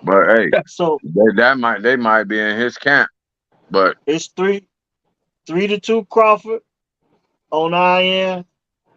Speaker 5: But hey,
Speaker 1: So
Speaker 5: they might be in his camp. But
Speaker 1: it's 3-2 Crawford on our end.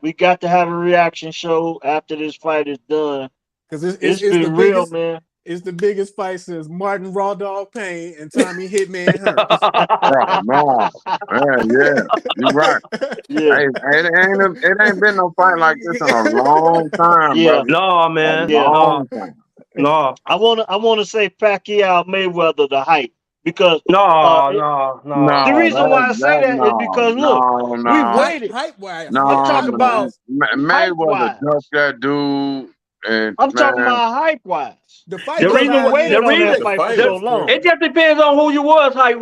Speaker 1: We got to have a reaction show after this fight is done.
Speaker 2: Because
Speaker 1: It's
Speaker 2: it's the
Speaker 1: been real,
Speaker 2: biggest.
Speaker 1: man.
Speaker 2: It's the biggest fight since Martin Raw Dog Payne and Tommy Hitman Hearns.
Speaker 5: oh, no, man, yeah, you're right.
Speaker 1: Yeah,
Speaker 5: Hey, it ain't been no fight like this in a long time,
Speaker 1: yeah,
Speaker 5: brother.
Speaker 3: no,
Speaker 5: A
Speaker 3: man,
Speaker 1: yeah.
Speaker 3: no,
Speaker 5: long time.
Speaker 3: no,
Speaker 1: I wanna say Pacquiao Mayweather the hype because
Speaker 3: no, no, no.
Speaker 1: the
Speaker 5: No,
Speaker 1: reason why I say
Speaker 5: that
Speaker 1: that is because look, we
Speaker 5: no.
Speaker 1: waited.
Speaker 2: Hype wise,
Speaker 1: I'm
Speaker 5: No,
Speaker 1: talking about
Speaker 5: man.
Speaker 1: hype
Speaker 5: Mayweather
Speaker 1: wise.
Speaker 5: ducked that dude, and
Speaker 1: I'm talking
Speaker 5: man,
Speaker 1: about hype wise
Speaker 2: the fight
Speaker 3: The
Speaker 2: was
Speaker 1: because we
Speaker 3: reason,
Speaker 2: 5
Speaker 3: the
Speaker 1: waited
Speaker 2: years.
Speaker 1: on that
Speaker 3: reason,
Speaker 4: The
Speaker 1: fight for
Speaker 4: fight
Speaker 3: the,
Speaker 1: so
Speaker 4: was
Speaker 1: long.
Speaker 3: it
Speaker 4: perfect.
Speaker 3: just depends on who you was, height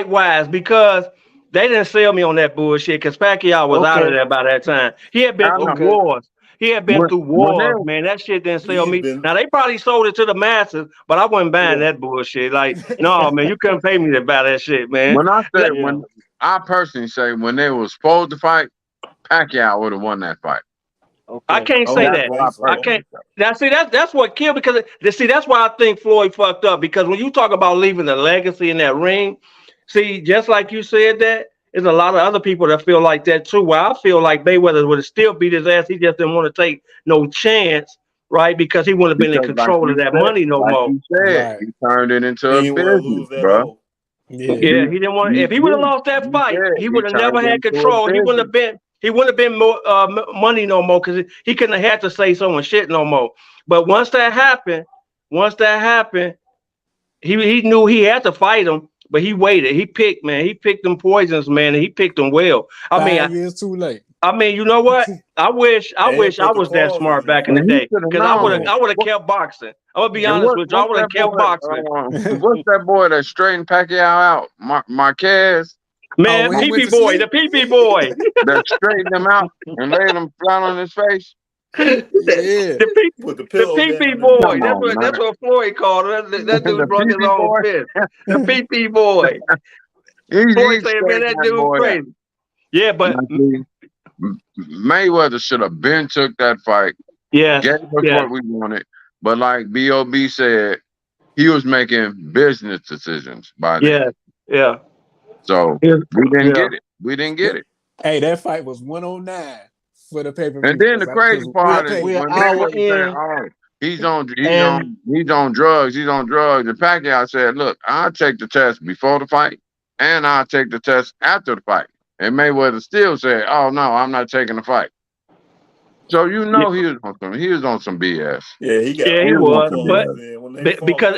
Speaker 3: wise, because they didn't sell me on that bullshit. Because Pacquiao was out of
Speaker 1: Okay,
Speaker 3: there by that time. He had been
Speaker 5: I
Speaker 3: through
Speaker 5: know
Speaker 1: okay.
Speaker 3: wars. He had been
Speaker 5: when
Speaker 3: through
Speaker 5: when they
Speaker 3: wars, man. That shit didn't sell
Speaker 4: He's
Speaker 3: me.
Speaker 4: been
Speaker 3: Now they probably sold it to the masses, but I wasn't buying
Speaker 1: Yeah,
Speaker 3: that bullshit. Like, no, man, you couldn't pay me to buy that shit, man.
Speaker 5: when I say
Speaker 1: yeah.
Speaker 5: when I personally say when they was supposed to fight, Pacquiao would have won that fight.
Speaker 3: I
Speaker 1: Okay.
Speaker 3: can't
Speaker 4: I
Speaker 3: say
Speaker 4: don't
Speaker 5: That's
Speaker 3: that.
Speaker 5: what I
Speaker 4: think
Speaker 3: I
Speaker 4: so.
Speaker 3: can't.
Speaker 5: personally say.
Speaker 3: Now, see, that's what killed because that's why I think Floyd fucked up. Because when you talk about leaving a legacy in that ring, see, just like you said that, there's a lot of other people that feel like that too. Where I feel like Mayweather would have still beat his ass. He just didn't want to take no chance right? Because he wouldn't have been in
Speaker 5: Because like
Speaker 3: control
Speaker 5: you
Speaker 3: of that
Speaker 5: said,
Speaker 3: money no
Speaker 5: like
Speaker 3: more.
Speaker 5: you said,
Speaker 2: Right.
Speaker 5: he turned it into
Speaker 4: He
Speaker 5: a
Speaker 4: didn't want to
Speaker 5: business,
Speaker 4: lose that
Speaker 5: bro.
Speaker 4: hoe.
Speaker 2: Yeah.
Speaker 3: Yeah, he didn't want. If he would have lost that fight, he would have never had control. He wouldn't have been. He wouldn't have been more money no more because he couldn't have had to say so much shit no more. But once that happened, he knew he had to fight him. But he waited. He picked, man. He picked them poisons, man, and he picked them well. I
Speaker 2: 5 years too late.
Speaker 3: mean, you know what? I wish I
Speaker 4: And
Speaker 3: was
Speaker 4: put the
Speaker 3: that
Speaker 4: claws
Speaker 3: smart
Speaker 4: in
Speaker 3: back
Speaker 4: it.
Speaker 3: in the
Speaker 5: And he
Speaker 3: day
Speaker 5: should have
Speaker 3: because I
Speaker 5: known.
Speaker 3: would have kept boxing. I'm gonna be
Speaker 5: And
Speaker 3: honest with you. I would have kept boxing.
Speaker 5: What's that boy that straightened Pacquiao out? Marquez,
Speaker 3: Man,
Speaker 2: when he went
Speaker 3: PP
Speaker 2: to
Speaker 3: boy,
Speaker 2: sleep?
Speaker 3: the PP boy.
Speaker 5: that straightened him out and laid him flat on his face.
Speaker 2: Yeah.
Speaker 4: Put the
Speaker 3: The
Speaker 4: pillow
Speaker 3: PP
Speaker 4: down.
Speaker 3: boy.
Speaker 5: Come on, man.
Speaker 3: That's what Floyd called him. That
Speaker 5: The
Speaker 3: dude brought his
Speaker 5: PP
Speaker 3: own
Speaker 5: boy.
Speaker 3: fist. The PP boy.
Speaker 5: He
Speaker 3: Floyd saying, man,
Speaker 5: straightened
Speaker 3: that
Speaker 5: that
Speaker 3: dude
Speaker 5: boy out.
Speaker 3: crazy. Yeah, but
Speaker 5: Now, see, Mayweather should have been took that fight,
Speaker 3: yeah,
Speaker 5: gave us what we wanted. But like B.O.B. said, he was making business decisions by then.
Speaker 3: yeah.
Speaker 5: So
Speaker 3: Yeah.
Speaker 5: we didn't get it. We didn't get it.
Speaker 2: Hey, that fight was 109 for the pay-per-view.
Speaker 5: And then the crazy part is
Speaker 1: we're
Speaker 5: when
Speaker 1: hour
Speaker 5: Mayweather said,
Speaker 1: in.
Speaker 5: "Oh, he's on drugs. And Pacquiao said, "Look, I'll take the test before the fight, and I'll take the test after the fight." And Mayweather still said, "Oh no, I'm not taking the fight." So he was on some BS.
Speaker 4: Yeah, he got
Speaker 3: he
Speaker 4: all
Speaker 3: was,
Speaker 4: the
Speaker 3: but
Speaker 4: clothes in when they fought.
Speaker 3: because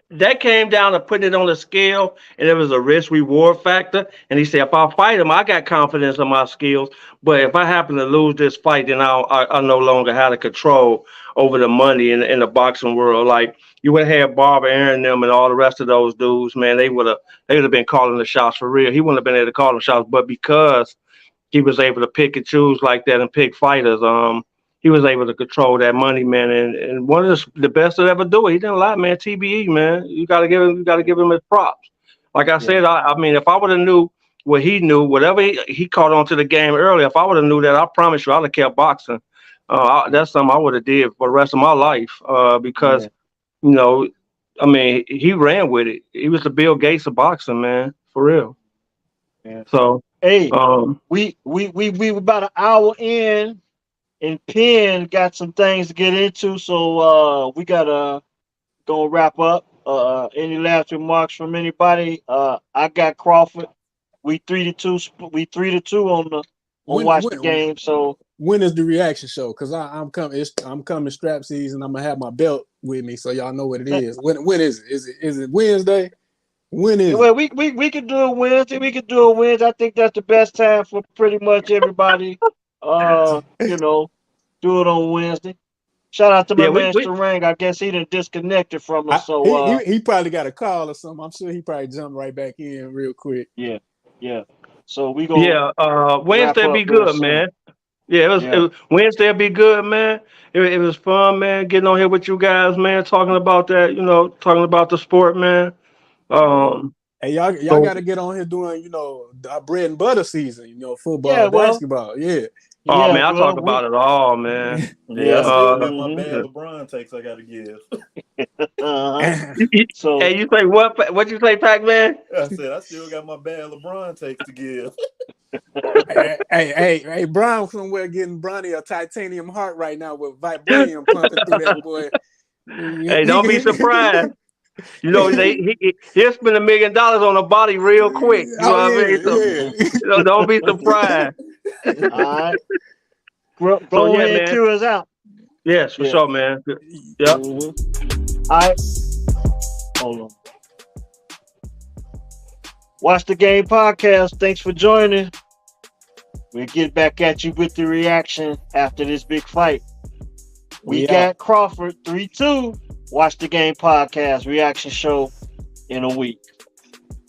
Speaker 3: that came down to putting it on the scale, and there was a risk reward factor. And he said, if I fight him, I got confidence in my skills. But if I happen to lose this fight, then I no longer have the control over the money in the boxing world. Like you would have had Barbara Aaron them and all the rest of those dudes, man. They would have been calling the shots for real. He wouldn't have been able to call the shots, but because he was able to pick and choose like that and pick fighters, he was able to control that money, man, and one of the best to ever do it. He did a lot, man. TBE, man, you gotta give him his props. Like I said, I mean, if I would have knew what he knew, whatever he caught on to the game earlier, if I would have knew that, I promise you, I'd have kept boxing. That's something I would have did for the rest of my life, because you know, I mean, he ran with it. He was the Bill Gates of boxing, man, for real.
Speaker 1: Yeah.
Speaker 3: So,
Speaker 1: hey, we about an hour in. And Penn got some things to get into, so we gotta go wrap up. Any last remarks from anybody? I got Crawford. We 3-2. We 3-2 on watch the game. So
Speaker 2: when is the reaction show? Because I'm coming strap season. I'm gonna have my belt with me, so y'all know what it is. When is it? Is it Wednesday? When is
Speaker 1: well, we could do it Wednesday. We could do it Wednesday. I think that's the best time for pretty much everybody. You know, do it on Wednesday. Shout out to my man Starang. I guess he didn't disconnected from us. So
Speaker 2: he probably got a call or something. I'm sure he probably jumped right back in real quick.
Speaker 1: Yeah. So we go.
Speaker 3: Yeah, Wednesday be good, man. Yeah, it was Wednesday be good, man. It was fun, man. Getting on here with you guys, man. Talking about that, talking about the sport, man.
Speaker 2: Hey, y'all got to get on here doing, bread and butter season, football, basketball. Yeah.
Speaker 3: Oh, man, I talk about it all, man.
Speaker 4: I still got my bad LeBron takes I got to give.
Speaker 1: So,
Speaker 3: hey, you say what? What you say, Pac-Man?
Speaker 4: I said I still got my bad LeBron takes to give.
Speaker 2: hey, Brian somewhere getting Bronny a titanium heart right now with vibranium pumping through that boy.
Speaker 3: Hey, don't be surprised. He'll spend $1 million on a body real quick. You know what I mean? So, don't be surprised.
Speaker 1: All right. Go ahead and cue us out.
Speaker 3: Yes, for sure, man. Yep.
Speaker 1: Mm-hmm. All right. Hold on. Watch the Game podcast. Thanks for joining. We'll get back at you with the reaction after this big fight. We got Crawford 3-2. Watch the Game podcast reaction show in a week.